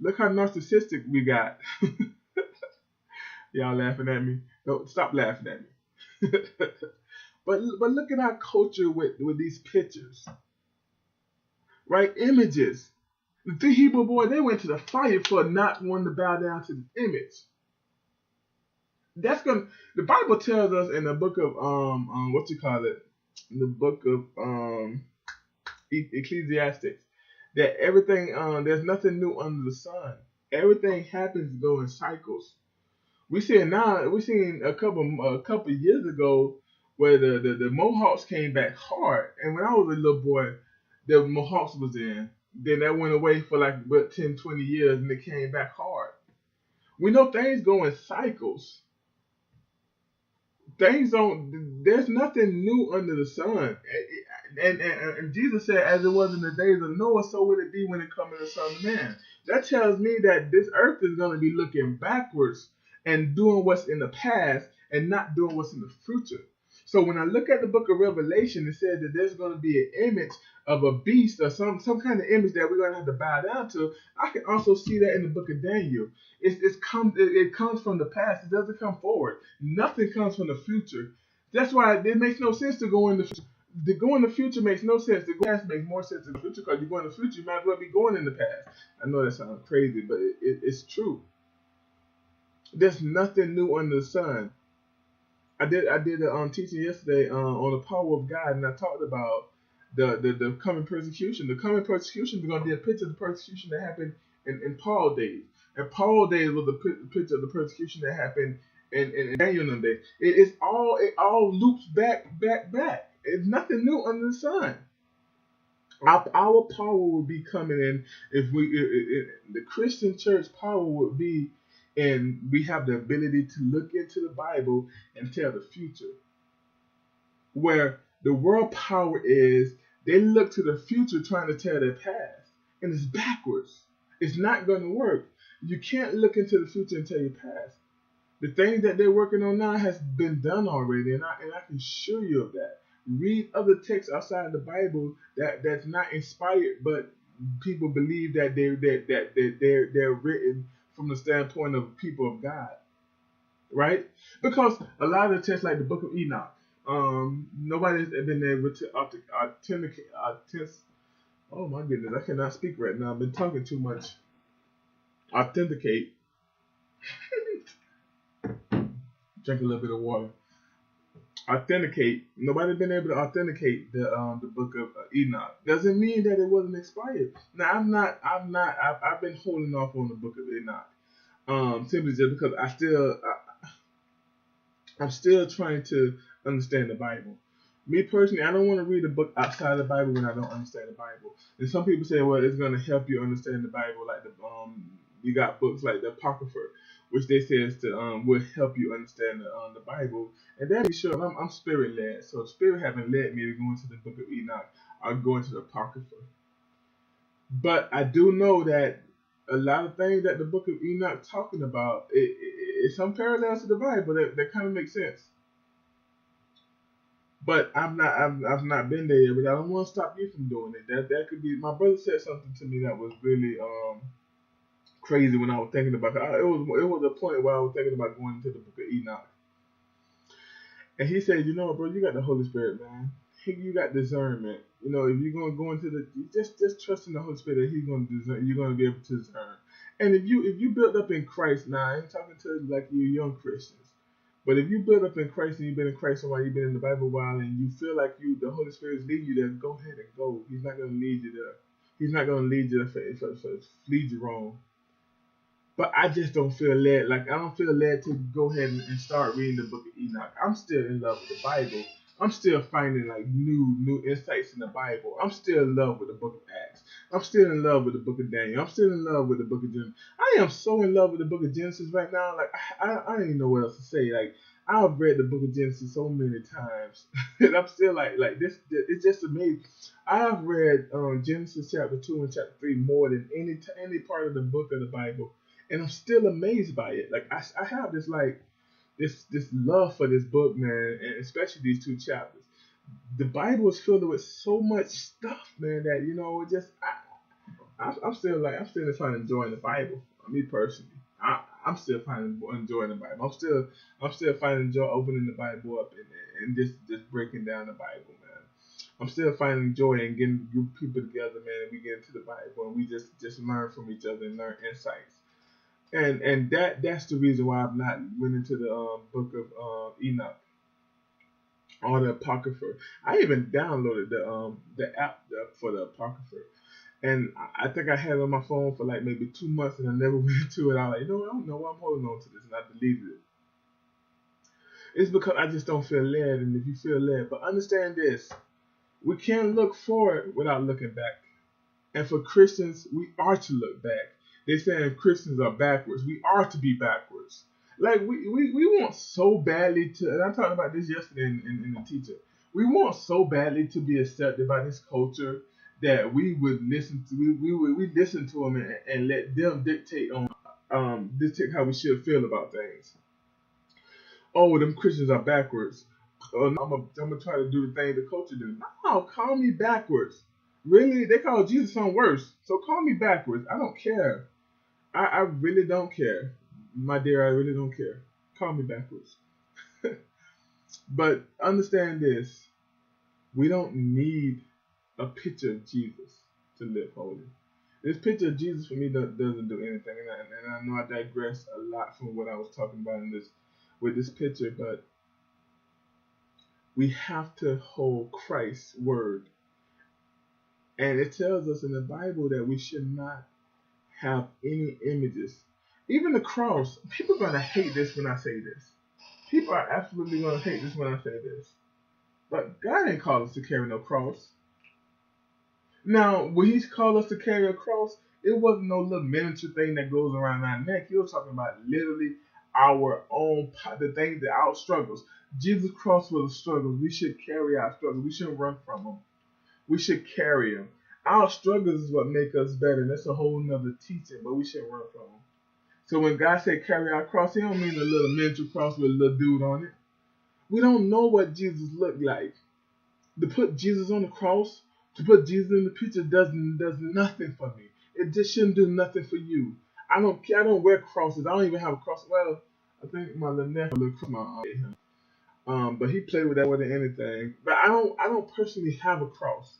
Look how narcissistic we got. Y'all laughing at me? Don't stop laughing at me. But look at our culture with these pictures, right? Images. The three Hebrew boys, they went to the fire for not wanting to bow down to the image. That's gonna. The Bible tells us in the book of what you call it, in the book of Ecclesiastes, that everything there's nothing new under the sun. Everything happens though in cycles. We see it now. We seen a couple years ago where the Mohawks came back hard, and when I was a little boy, the Mohawks was in. Then that went away for like about 10, 20 years, and it came back hard. We know things go in cycles. Things don't. There's nothing new under the sun. And Jesus said, as it was in the days of Noah, so will it be when it comes to the Son of Man. That tells me that this earth is going to be looking backwards and doing what's in the past and not doing what's in the future. So when I look at the book of Revelation, it says that there's going to be an image of a beast or some kind of image that we're going to have to bow down to. I can also see that in the book of Daniel. It comes from the past. It doesn't come forward. Nothing comes from the future. That's why it makes no sense to go in the future. To go in the future makes no sense. The past makes more sense in the future because you go in the future, you might as well be going in the past. I know that sounds crazy, but it's true. There's nothing new under the sun. I did a teaching yesterday on the power of God, and I talked about the coming persecution. The coming persecution is going to be a picture of the persecution that happened in Paul's days. And Paul's days was a picture of the persecution that happened in Daniel's days. It all loops back. It's nothing new under the sun. Our power would be coming in if the Christian church power would be, and we have the ability to look into the Bible and tell the future. Where the world power is, they look to the future trying to tell their past, and it's backwards. It's not going to work. You can't look into the future and tell your past. The things that they're working on now has been done already, and I can assure you of that. Read other texts outside of the Bible that's not inspired, but people believe that they're written from the standpoint of people of God, right? Because a lot of the texts, like the Book of Enoch, nobody's been able to authenticate. Oh my goodness, I cannot speak right now. I've been talking too much. Authenticate. Drink a little bit of water. Authenticate. Nobody's been able to authenticate the book of Enoch. Doesn't mean that it wasn't expired. Now I've been holding off on the book of Enoch. Simply just because I'm still trying to understand the Bible. Me personally, I don't want to read a book outside the Bible when I don't understand the Bible. And some people say, well, it's going to help you understand the Bible, like you got books like the Apocrypha, which they say will help you understand the Bible. And that is sure, I'm spirit led, so spirit haven't led me to go into the book of Enoch or go into the Apocrypha. But I do know that a lot of things that the book of Enoch talking about, it's some parallels to the Bible that kind of make sense. But I've not been there yet. But I don't want to stop you from doing it. That could be. My brother said something to me that was really crazy when I was thinking about it. It was a point where I was thinking about going into the book of Enoch, and he said, you know, bro, you got the Holy Spirit, man. You got discernment. You know, if you're gonna go into just trust in the Holy Spirit that He's gonna discern. You're gonna be able to discern. And if you built up in Christ, now I ain't talking to like you young Christians. But if you build up in Christ and you've been in Christ a while, you've been in the Bible a while, and you feel like the Holy Spirit is leading you there, go ahead and go. He's not going to lead you there. He's not going to lead you to lead you wrong. But I just don't feel led. Like, I don't feel led to go ahead and start reading the book of Enoch. I'm still in love with the Bible. I'm still finding like new insights in the Bible. I'm still in love with the book of Acts. I'm still in love with the book of Daniel. I'm still in love with the book of Genesis. I am so in love with the book of Genesis right now. Like I don't even know what else to say. Like I've read the book of Genesis so many times, and I'm still like this. It's just amazing. I have read Genesis chapter 2 and chapter 3 more than any part of the book of the Bible, and I'm still amazed by it. Like I have this like. This love for this book, man, and especially these 2 chapters. The Bible is filled with so much stuff, man, that I'm still trying to enjoy the Bible. Me personally, I'm still finding enjoying the Bible. I'm still finding joy opening the Bible up and just breaking down the Bible, man. I'm still finding joy in getting group people together, man, and we get into the Bible and we just learn from each other and learn insights. And that's the reason why I've not went into the book of Enoch or the Apocrypha. I even downloaded the app for the Apocrypha. And I think I had it on my phone for like maybe 2 months and I never went to it. I was like, I don't know why I'm holding on to this. And I deleted it. It's because I just don't feel led. And if you feel led, but understand this, we can't look forward without looking back. And for Christians, we are to look back. They saying Christians are backwards. We are to be backwards. Like we want so badly to, and I talked about this yesterday in the teacher. We want so badly to be accepted by this culture that we would listen to we listen to them and let them dictate how we should feel about things. Oh, them Christians are backwards. I'm gonna try to do the thing the culture do. No, call me backwards. Really? They call Jesus something worse. So call me backwards. I don't care. I really don't care. My dear, I really don't care. Call me backwards. But understand this. We don't need a picture of Jesus to live holy. This picture of Jesus for me doesn't do anything. And I know I digress a lot from what I was talking about with this picture, but we have to hold Christ's word. And it tells us in the Bible that we should not have any images. Even the cross, people are going to hate this when I say this. People are absolutely going to hate this when I say this. But God didn't call us to carry no cross. Now, when He called us to carry a cross, it wasn't no little miniature thing that goes around our neck. He was talking about literally our own, the things that our struggles. Jesus' cross was a struggle. We should carry our struggles. We shouldn't run from them. We should carry them. Our struggles is what make us better. That's a whole nother teaching, but we shouldn't run from them. So when God said carry our cross, He don't mean a little miniature cross with a little dude on it. We don't know what Jesus looked like. To put Jesus on the cross, to put Jesus in the picture does nothing for me. It just shouldn't do nothing for you. I don't wear crosses. I don't even have a cross. Well, I think my little nephew cross my but he played with that more than anything. But I don't personally have a cross.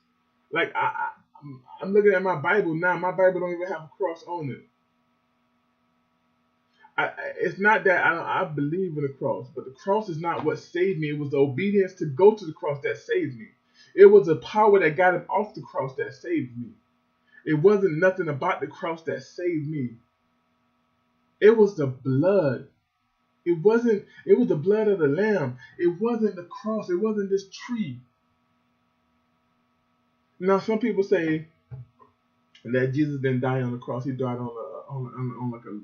Like I'm looking at my Bible now. My Bible don't even have a cross on it. It's not that I believe in the cross, but the cross is not what saved me. It was the obedience to go to the cross that saved me. It was the power that got Him off the cross that saved me. It wasn't nothing about the cross that saved me. It was the blood. It was the blood of the Lamb. It wasn't the cross. It wasn't this tree. Now, some people say that Jesus didn't die on the cross. He died on like a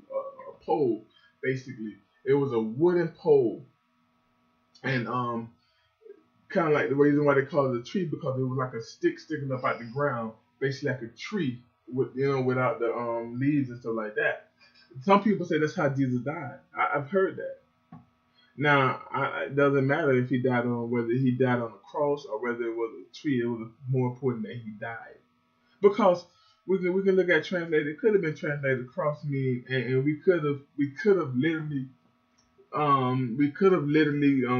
pole, basically. It was a wooden pole, and kind of like the reason why they call it a tree because it was like a stick sticking up out the ground, basically like a tree with without the leaves and stuff like that. Some people say that's how Jesus died. I've heard that. Now, it doesn't matter if He died on whether He died on a cross or whether it was a tree. It was more important that He died. Because we can look at translated. It could have been translated cross me, and we could have literally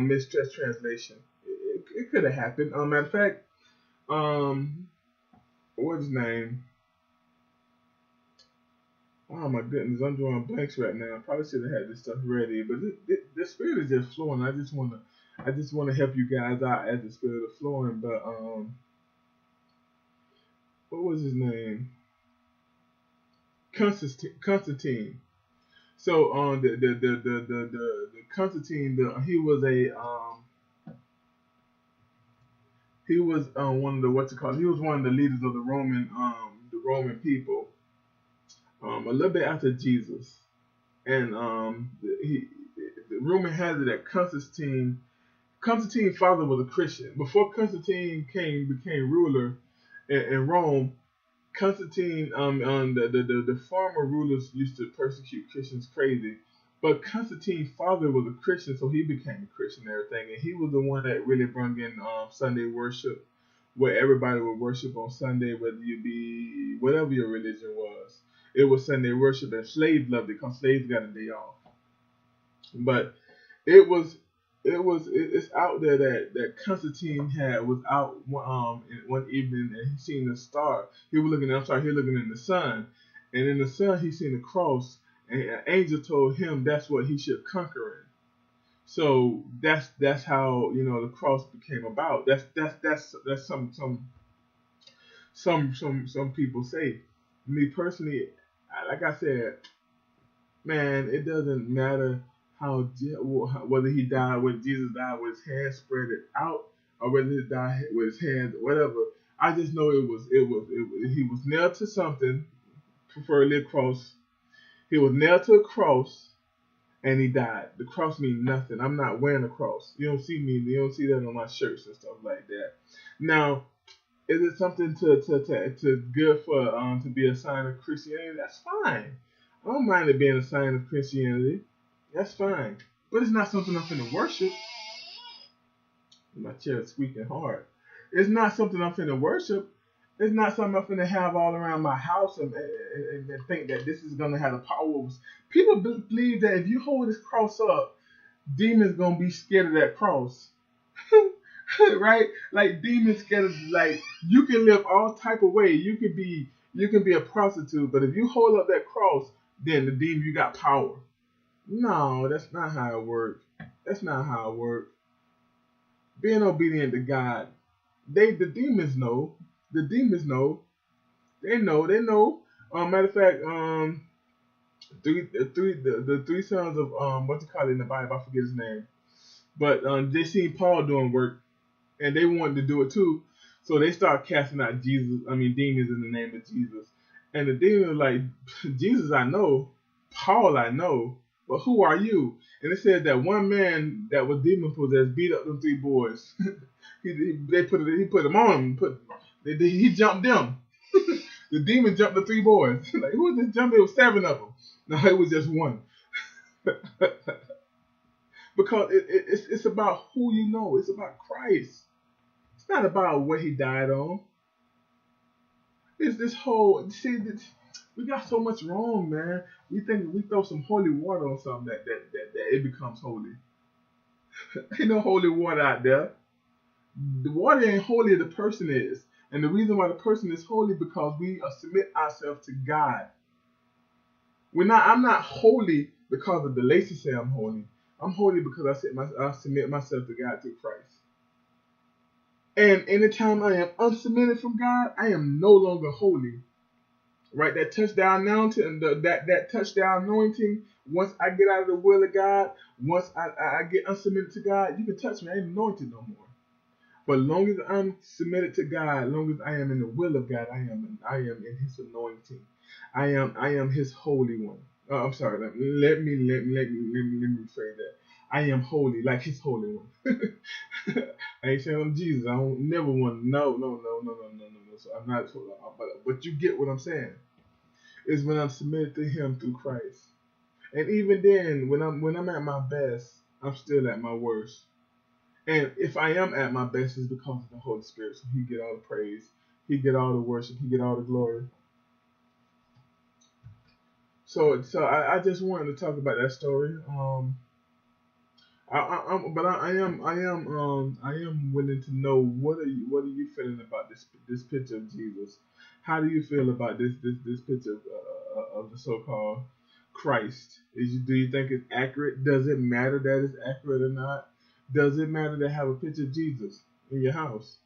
misstressed translation. It could have happened. Matter of fact, what's his name? Oh my goodness, I'm drawing blanks right now. I probably should have had this stuff ready, but the spirit is just flowing. I just wanna help you guys out as the spirit is flowing. But what was his name? Constantine. So the Constantine, he was one of the he was one of the leaders of the Roman people. A little bit after Jesus, and the rumor has it that Constantine's father was a Christian. Before Constantine became ruler in Rome, Constantine, the former rulers used to persecute Christians crazy, but Constantine's father was a Christian, so he became a Christian and everything, and he was the one that really brought in Sunday worship, where everybody would worship on Sunday, whether you be whatever your religion was. it was Sunday worship, and slaves loved it because slaves got a day off. But it was it's out there that Constantine was out one evening, and he seen the star. He was looking. I'm sorry, he was looking in the sun, and in the sun he seen the cross, and an angel told him that's what he should conquer in. So that's how the cross became about. That's some people say. Me personally, like I said, man, it doesn't matter whether he died when Jesus died with his hands spread out, or whether he died with his hands, whatever. I just know he was nailed to something, preferably a cross. He was nailed to a cross, and he died. The cross means nothing. I'm not wearing a cross. You don't see me. You don't see that on my shirts and stuff like that. Now, is it something to good for to be a sign of Christianity? That's fine. I don't mind it being a sign of Christianity. That's fine. But it's not something I'm finna worship. My chair is squeaking hard. It's not something I'm finna worship. It's not something I'm finna have all around my house and think that this is gonna have the power. People believe that if you hold this cross up, demons gonna be scared of that cross. Right? Like demons scared of, like, you can live all type of way. You can be a prostitute, but if you hold up that cross, then the demon, you got power. No, that's not how it works. That's not how it works. Being obedient to God, the demons know. The demons know. They know. They know. Matter of fact, the three sons of what you call it in the Bible, I forget his name, but they seen Paul doing work, and they wanted to do it too. So they start casting out demons in the name of Jesus. And the demon was like, Jesus I know, Paul I know, but who are you? And it said that one man that was demon possessed beat up them three boys. He put them on him. He jumped them. The demon jumped the three boys. Like, who was this jumping? It was seven of them. No, it was just one. Because it's about who you know. It's about Christ. It's not about what he died on. It's this whole, we got so much wrong, man. We think if we throw some holy water on something that it becomes holy. Ain't no holy water out there. The water ain't holy, the person is. And the reason why the person is holy because we submit ourselves to God. I'm not holy because of the Lacey say I'm holy. I'm holy because I submit myself to God through Christ. And anytime I am unsubmitted from God, I am no longer holy. Right? That touchdown anointing, that touchdown anointing, once I get out of the will of God, once I get unsubmitted to God, you can touch me. I ain't anointed no more. But long as I'm submitted to God, long as I am in the will of God, I am in His anointing. I am His holy one. I'm sorry. Let me rephrase that. I am holy, like His holy one. I ain't saying I'm Jesus. I don't never want. No. So I'm not. But you get what I'm saying. Is when I'm submitted to Him through Christ. And even then, when I'm at my best, I'm still at my worst. And if I am at my best, it's because of the Holy Spirit. So He get all the praise, He get all the worship, He get all the glory. So I just wanted to talk about that story. I am willing to know what are you feeling about this picture of Jesus? How do you feel about this picture of the so-called Christ? Do you think it's accurate? Does it matter that it's accurate or not? Does it matter to have a picture of Jesus in your house?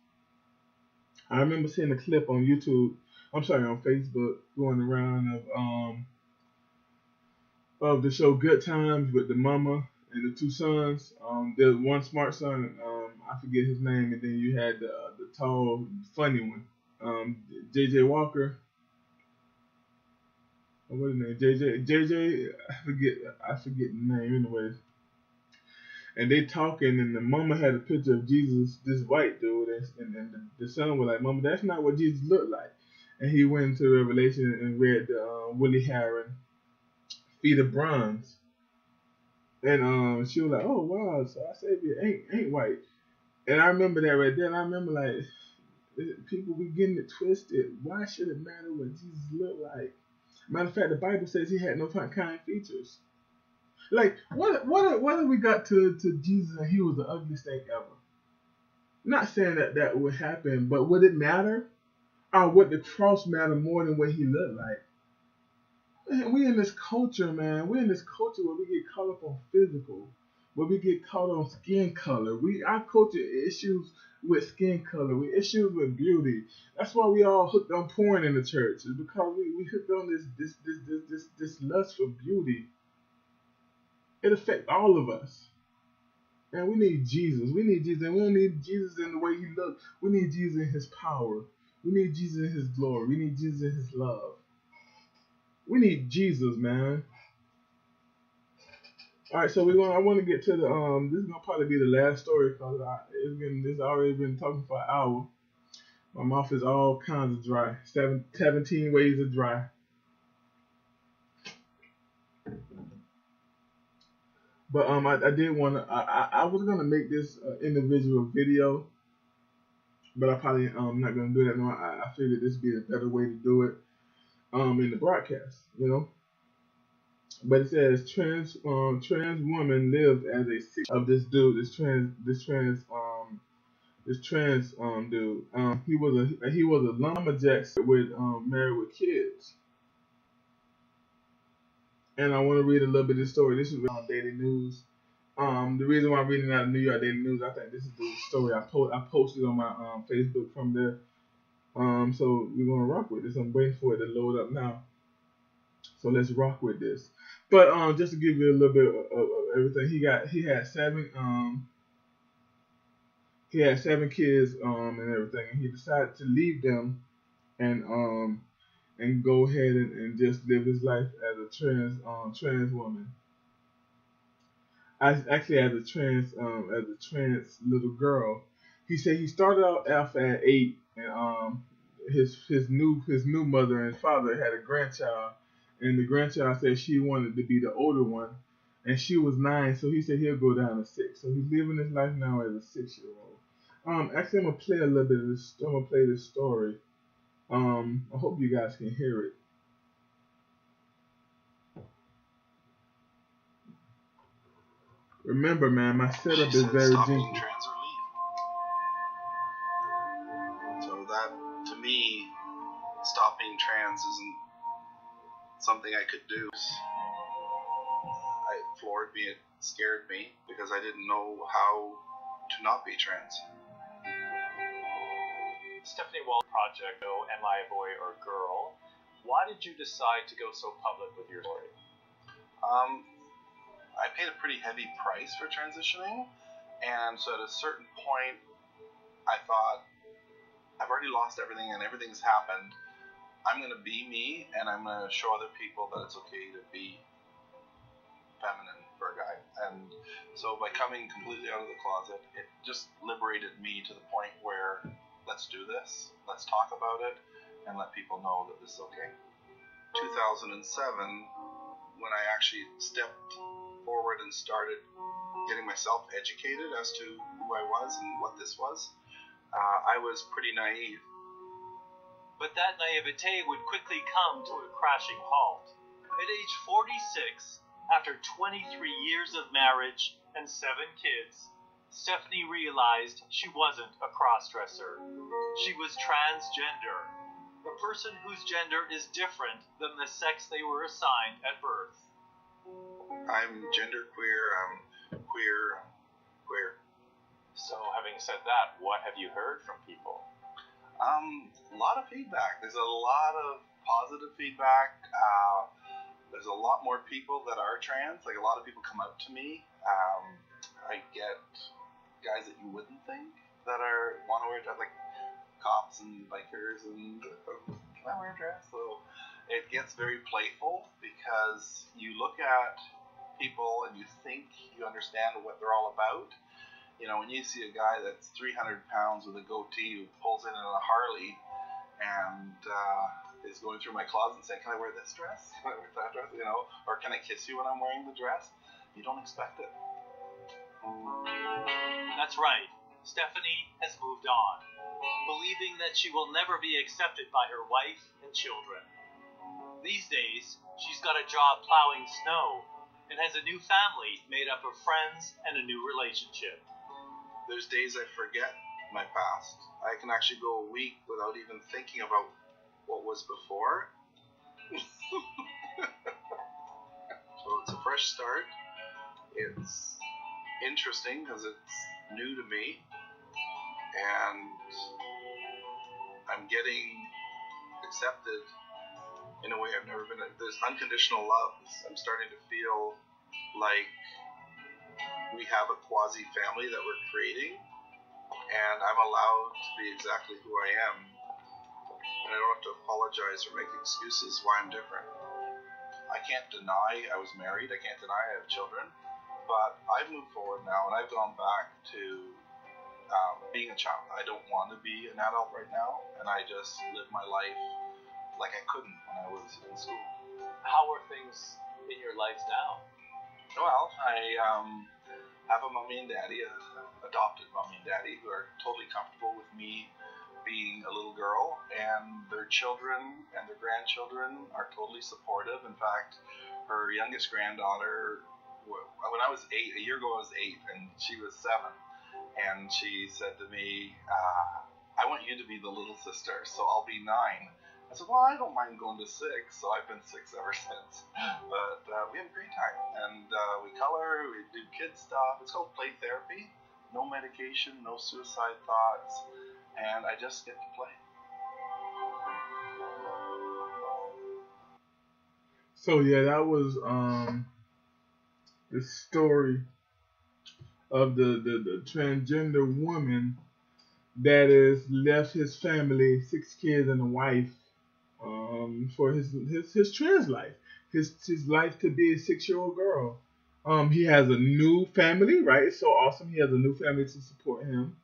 I remember seeing a clip on on Facebook going around of the show Good Times with the mama and the two sons. There's one smart son, I forget his name, and then you had the tall, funny one, JJ Walker. What is his name? JJ. I forget the name. Anyways, and they talking, and the mama had a picture of Jesus, this white dude, and the son was like, "Mama, that's not what Jesus looked like." And he went into Revelation and read the Willie Herron, Feet of Bronze. And she was like, "Oh wow, so our Savior ain't white." And I remember that right there. And I remember like people be getting it twisted. Why should it matter what Jesus looked like? Matter of fact, the Bible says he had no kind features. Like, what if we got to Jesus and he was the ugliest thing ever? Not saying that would happen, but would it matter? Or would the cross matter more than what he looked like? Man, we in this culture, man. We in this culture where we get caught up on physical, where we get caught on skin color. Our culture issues with skin color. We issues with beauty. That's why we all hooked on porn in the church. It's because we hooked on this lust for beauty. It affects all of us. And we need Jesus. We need Jesus. And we don't need Jesus in the way he looks. We need Jesus in his power. We need Jesus in his glory. We need Jesus in his love. We need Jesus, man. All right, so I want to get to the this is gonna probably be the last story because this already been talking for an hour. My mouth is all kinds of dry. 17 ways of dry. But I did want to. I was gonna make this individual video, but I probably not gonna do that. No, I figured this would be a better way to do it in the broadcast, you know. But it says trans woman lived as a sick of this dude, this trans dude. He was a lumberjack with married with kids. And I want to read a little bit of this story. This is on Daily News. The reason why I'm reading out of New York Daily News, I think this is the story I posted on my Facebook from there. So we're gonna rock with this. I'm waiting for it to load up now. So let's rock with this. But just to give you a little bit of everything, he had seven kids and everything, and he decided to leave them and go ahead and just live his life as a trans woman. Actually, as a trans little girl. He said he started out off at 8, and his new mother and father had a grandchild, and the grandchild said she wanted to be the older one, and she was 9, so he said he'll go down to 6. So he's living his life now as a 6-year-old. Actually, I'm gonna play a little bit of this. I'm gonna play this story. I hope you guys can hear it. Remember, man, my setup is very jinky. So that, to me, stop being trans isn't something I could do. It floored me, it scared me, because I didn't know how to not be trans. Stephanie Wall project, am I a boy or girl? Why did you decide to go so public with your story? I paid a pretty heavy price for transitioning, and so at a certain point, I thought, I've already lost everything and everything's happened. I'm going to be me, and I'm going to show other people that it's okay to be feminine for a guy. And so by coming completely out of the closet, it just liberated me to the point where, let's do this, let's talk about it, and let people know that this is okay. 2007, when I actually stepped forward and started getting myself educated as to who I was and what this was, I was pretty naive. But that naivete would quickly come to a crashing halt. At age 46, after 23 years of marriage and 7 kids, Stephanie realized she wasn't a crossdresser. She was transgender, a person whose gender is different than the sex they were assigned at birth. I'm genderqueer, I'm queer. So, having said that, what have you heard from people? A lot of feedback. There's a lot of positive feedback. There's a lot more people that are trans. Like, a lot of people come out to me. I get guys that you wouldn't think that want to wear dress, like cops and bikers, and can I wear a dress? So it gets very playful because you look at people and you think you understand what they're all about. You know, when you see a guy that's 300 pounds with a goatee who pulls in a Harley and is going through my closet and saying, can I wear this dress? Can I wear that dress? You know, or can I kiss you when I'm wearing the dress? You don't expect it. That's right. Stephanie has moved on, believing that she will never be accepted by her wife and children. These days, she's got a job plowing snow and has a new family made up of friends and a new relationship. There's days I forget my past. I can actually go a week without even thinking about what was before. So it's a fresh start. It's interesting because it's new to me, and I'm getting accepted in a way I've never been. There's unconditional love. I'm starting to feel like we have a quasi family that we're creating, and I'm allowed to be exactly who I am, and I don't have to apologize or make excuses why I'm different. I can't deny I was married. I can't deny I have children, but I've moved forward now, and I've gone back to being a child. I don't want to be an adult right now, and I just live my life like I couldn't when I was in school. How are things in your life now? Well, I have a mommy and daddy, adopted mommy and daddy, who are totally comfortable with me being a little girl, and their children and their grandchildren are totally supportive. In fact, her youngest granddaughter, when I was 8, a year ago I was 8, and she was 7, and she said to me, I want you to be the little sister, so I'll be 9. I said, well, I don't mind going to 6, so I've been 6 ever since. But we have a great time, and we color, we do kid stuff. It's called play therapy. No medication, no suicide thoughts, and I just get to play. So yeah, that was the story of the transgender woman that has left his family, 6 kids and a wife, for his trans life, his life to be a 6-year-old girl. He has a new family, right? It's so awesome. He has a new family to support him.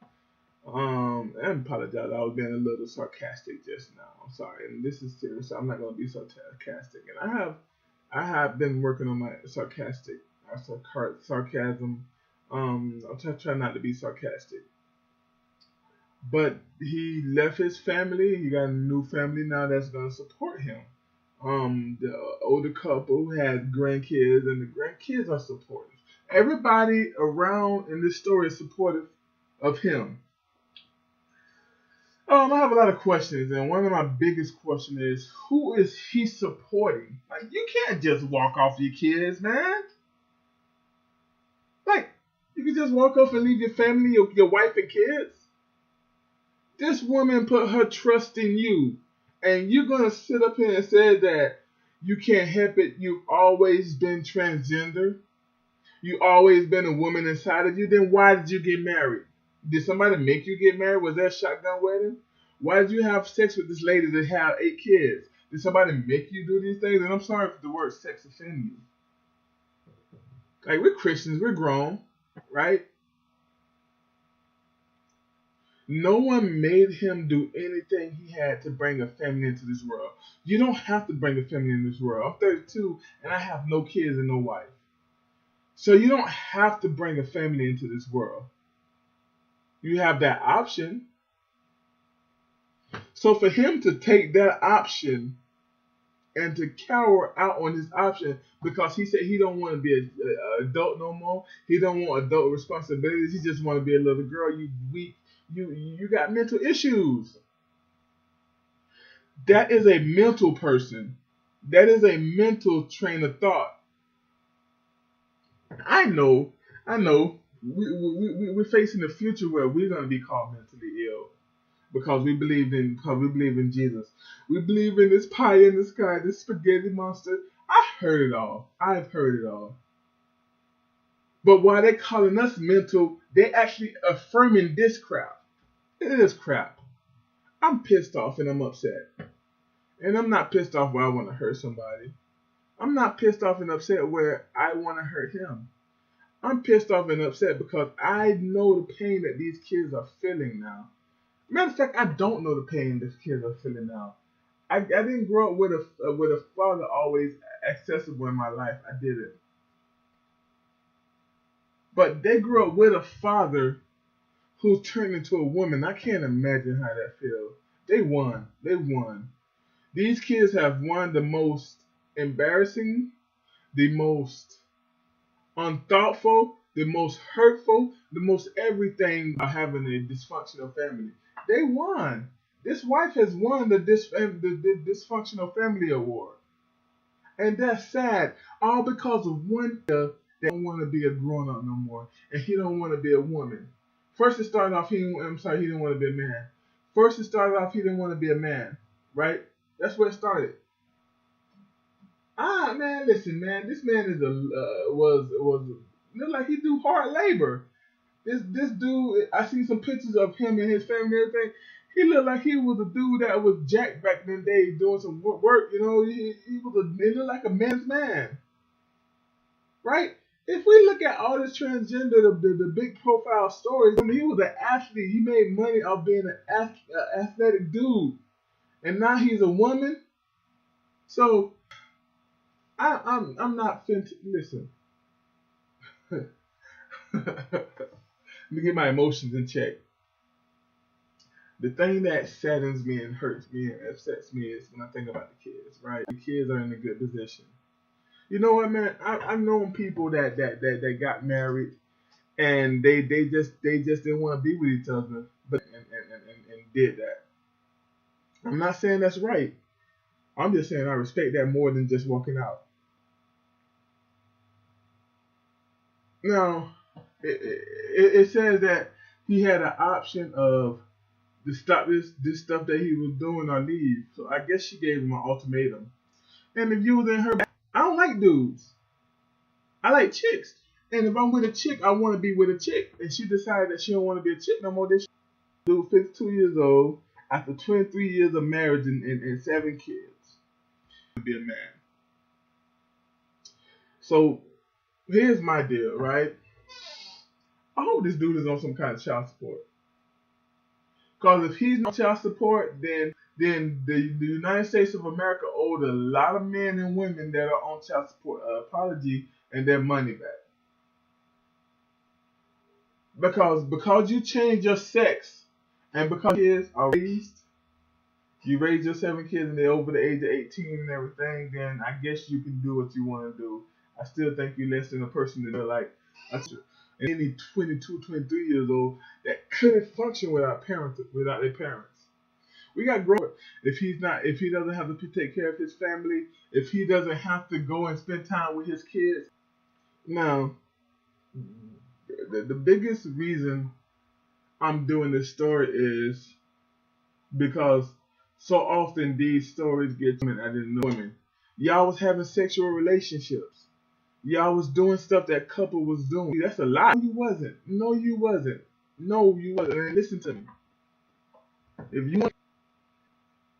I apologize. I was being a little sarcastic just now. I'm sorry, and this is serious. So I'm not gonna be sarcastic. And I have been working on my sarcasm. I'll try not to be sarcastic. But he left his family. He got a new family now that's gonna support him. The older couple had grandkids, and the grandkids are supportive. Everybody around in this story is supportive of him. I have a lot of questions, and one of my biggest questions is, who is he supporting? Like, you can't just walk off your kids, man. Like, you can just walk off and leave your family, your wife and kids. This woman put her trust in you, and you're gonna sit up here and say that you can't help it. You've always been transgender. You always been a woman inside of you. Then why did you get married? Did somebody make you get married? Was that a shotgun wedding? Why did you have sex with this lady that had 8 kids? Did somebody make you do these things? And I'm sorry if the word sex offends you. Like, we're Christians, we're grown, right? No one made him do anything he had to bring a family into this world. You don't have to bring a family in this world. I'm 32 and I have no kids and no wife. So you don't have to bring a family into this world. You have that option. So for him to take that option and to cower out on his option because he said he don't want to be an adult no more. He don't want adult responsibilities. He just want to be a little girl. You weak. You got mental issues. That is a mental person. That is a mental train of thought. I know. We're facing a future where we're going to be called mentally ill because we believe in Jesus. We believe in this pie in the sky, this spaghetti monster. I've heard it all. But while they're calling us mental, they're actually affirming this crap. It is crap. I'm pissed off and I'm upset. And I'm not pissed off where I want to hurt somebody. I'm not pissed off and upset where I want to hurt him. I'm pissed off and upset because I know the pain that these kids are feeling now. Matter of fact, I don't know the pain these kids are feeling now. I didn't grow up with a father always accessible in my life. I didn't. But they grew up with a father who turned into a woman. I can't imagine how that feels. They won. These kids have one of the most embarrassing, the most unthoughtful, the most hurtful, the most everything about having a dysfunctional family. They won. This wife has won the dysfunctional family award, and that's sad. All because of one that don't want to be a grown up no more, and he don't want to be a woman. First it started off he didn't want to be a man. First it started off he didn't want to be a man, right? That's where it started. Ah, man, listen, man. This man is a was look like he do hard labor. This dude, I see some pictures of him and his family and everything. He looked like he was a dude that was jacked back in the day doing some work. You know, he looked like a man's man, right? If we look at all this transgender, the big profile stories, I mean, he was an athlete. He made money off being an athletic dude, and now he's a woman. So I'm not fin. Listen, let me get my emotions in check. The thing that saddens me and hurts me and upsets me is when I think about the kids, right? The kids are in a good position. You know what, man? I've known people that got married and they just didn't want to be with each other, but and did that. I'm not saying that's right. I'm just saying I respect that more than just walking out. Now, it says that he had an option of to stop this stuff that he was doing or leave. So I guess she gave him an ultimatum. And if you was in her, I don't like dudes. I like chicks. And if I'm with a chick, I want to be with a chick. And she decided that she don't want to be a chick no more. This dude, 52 years old, after 23 years of marriage and 7 kids, to be a man. So here's my deal, right? I hope this dude is on some kind of child support. Because if he's on child support, then the United States of America owed a lot of men and women that are on child support an apology and their money back. Because you change your sex and because kids are raised, you raise your 7 kids and they're over the age of 18 and everything, then I guess you can do what you want to do. I still think you're less than a person that are like any 22, 23 years old that couldn't function without their parents. We got grown. If he doesn't have to take care of his family, if he doesn't have to go and spend time with his kids. Now, the biggest reason I'm doing this story is because so often these stories get women I didn't know women. Y'all was having sexual relationships. Y'all was doing stuff that couple was doing. That's a lie. No, you wasn't. No, you wasn't. No, you wasn't. And listen to me. If you want,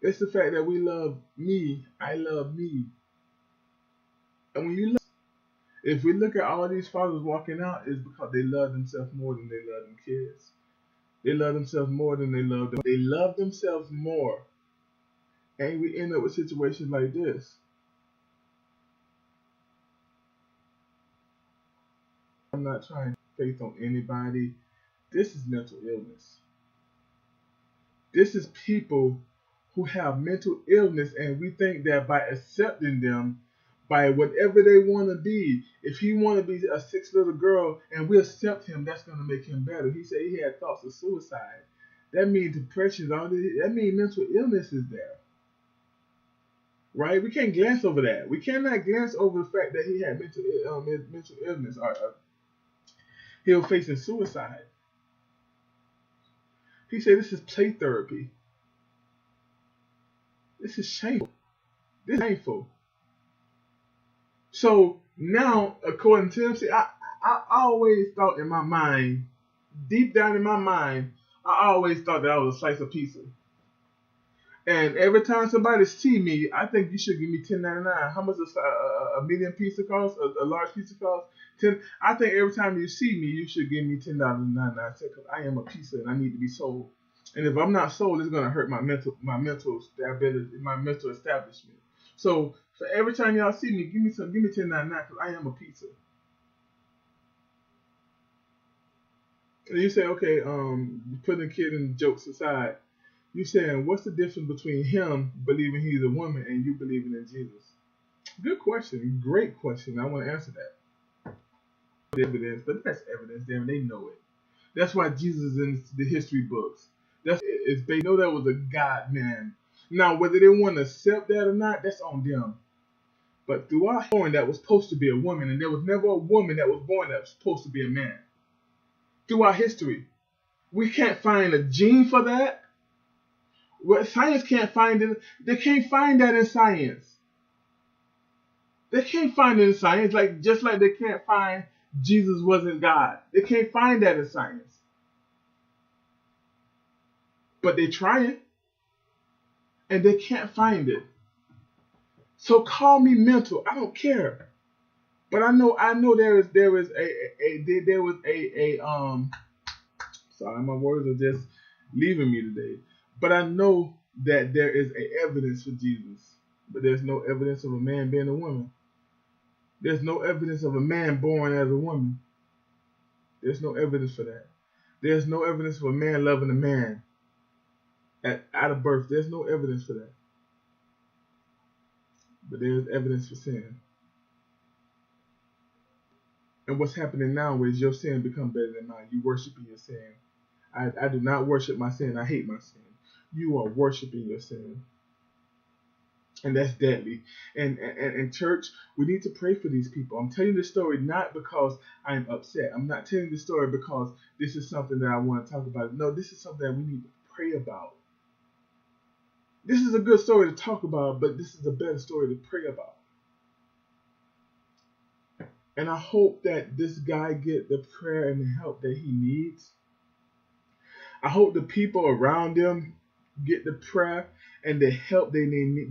it's the fact that we love me. I love me. And when you look, if we look at all these fathers walking out, it's because they love themselves more than they love them kids. They love themselves more than they love them. They love themselves more. And we end up with situations like this. I'm not trying to faith on anybody. This is mental illness. This is people who have mental illness, and we think that by accepting them, by whatever they want to be, if he want to be a 6 little girl and we accept him, that's going to make him better. He said he had thoughts of suicide. That means depression. That means mental illness is there, right? We can't glance over that. We cannot glance over the fact that he had mental illness. Or he was facing suicide. He said this is play therapy. This is shameful. This is shameful. So now, according to him, see, I always thought in my mind, deep down in my mind, I always thought that I was a slice of pizza. And every time somebody see me, I think you should give me $10.99. How much does a medium pizza cost? A large pizza cost? I think every time you see me, you should give me $10.99 because I am a pizza and I need to be sold. And if I'm not sold, it's gonna hurt my mental stability, my mental establishment. So every time y'all see me, give me $10.99 because I am a pizza. And you say, okay, putting kid and jokes aside, You saying what's the difference between him believing he's a woman and you believing in Jesus? Good question. Great question. I want to answer that. Evidence, but that's evidence. Damn, they know it. That's why Jesus is in the history books. They know that was a God man. Now, whether they want to accept that or not, that's on them. But throughout born that was supposed to be a woman, and there was never a woman that was born that was supposed to be a man. Throughout history, we can't find a gene for that. Well, science can't find it. They can't find that in science. They can't find it in science, just like they can't find Jesus wasn't God. They can't find that in science. But they're trying, and they can't find it. So call me mental. I don't care. But I know there was a sorry, my words are just leaving me today. But I know that there is a evidence for Jesus. But there's no evidence of a man being a woman. There's no evidence of a man born as a woman. There's no evidence for that. There's no evidence of a man loving a man out of birth. There's no evidence for that. But there's evidence for sin. And what's happening now is your sin become better than mine. You worshiping your sin. I do not worship my sin. I hate my sin. You are worshiping your sin. And that's deadly. And in church, we need to pray for these people. I'm telling you this story not because I'm upset. I'm not telling this story because this is something that I want to talk about. No, this is something that we need to pray about. This is a good story to talk about, but this is a better story to pray about. And I hope that this guy get the prayer and the help that he needs. I hope the people around him get the prayer and the help they need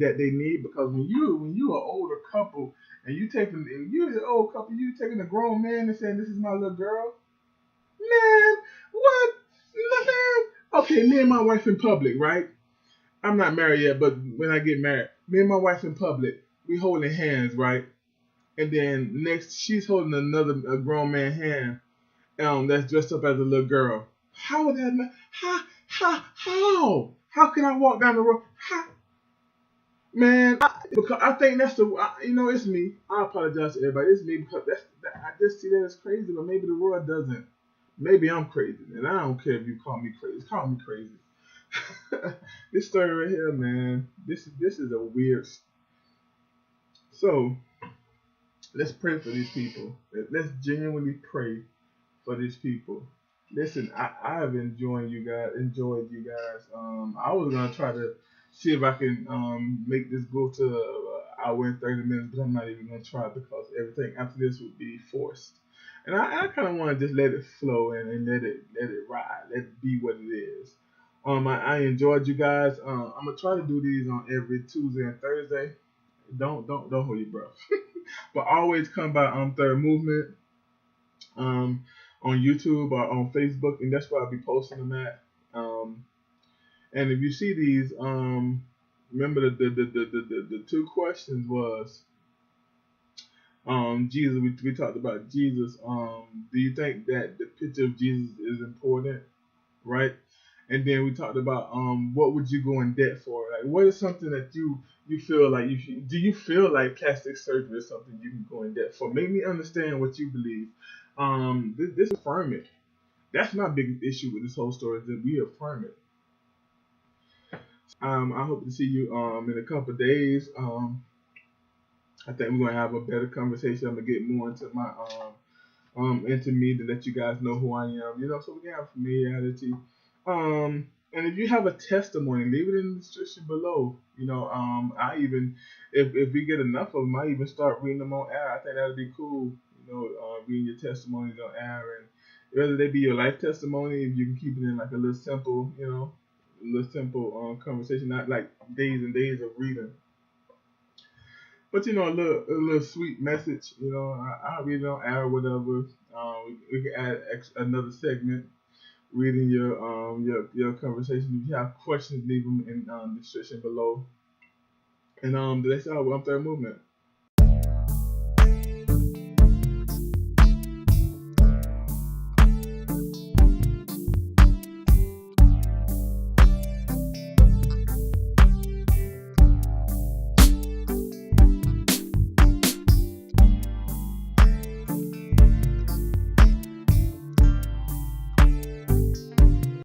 because when you're an older couple and you're an old couple, you taking a grown man and saying this is my little girl, man, what, man? Okay, me and my wife in public, right? I'm not married yet, but when I get married, me and my wife in public, we holding hands, right? And then next, she's holding a grown man hand, that's dressed up as a little girl. How would that? How? How can I walk down the road? How? Man, because I think that's it's me. I apologize to everybody. It's me because I just see that as crazy, but maybe the world doesn't. Maybe I'm crazy, and I don't care if you call me crazy. Call me crazy. This story right here, man. This is a weird. So let's pray for these people. Let's genuinely pray for these people. Listen, I have enjoyed you guys. I was gonna try to see if I can make this go to an hour and 30 minutes, but I'm not even gonna try because everything after this would be forced. And I kind of want to just let it flow and let it ride, let it be what it is. I enjoyed you guys. I'm gonna try to do these on every Tuesday and Thursday. Don't hold your breath, but always come by Third Movement. On YouTube or on Facebook, and that's where I'll be posting them at. And if you see these, remember the two questions was Jesus. We talked about Jesus. Do you think that the picture of Jesus is important, right? And then we talked about what would you go in debt for? Like, what is something that you feel like do you feel like plastic surgery is something you can go in debt for? Make me understand what you believe. This affirm it. That's my biggest issue with this whole story, is that we affirm it. I hope to see you in a couple of days. I think we're gonna have a better conversation. I'm gonna get more into my into me to let you guys know who I am. So we can have familiarity. And if you have a testimony, leave it in the description below. I even if we get enough of them, I even start reading them on air. I think that'd be cool. Reading your testimonies on air, and whether they be your life testimony, if you can keep it in like a little simple, conversation, not like days and days of reading, but a little sweet message. I'll read it on air or whatever. We can add another segment, reading your conversation. If you have questions, leave them in the description below. And that's all. I'm Third Movement.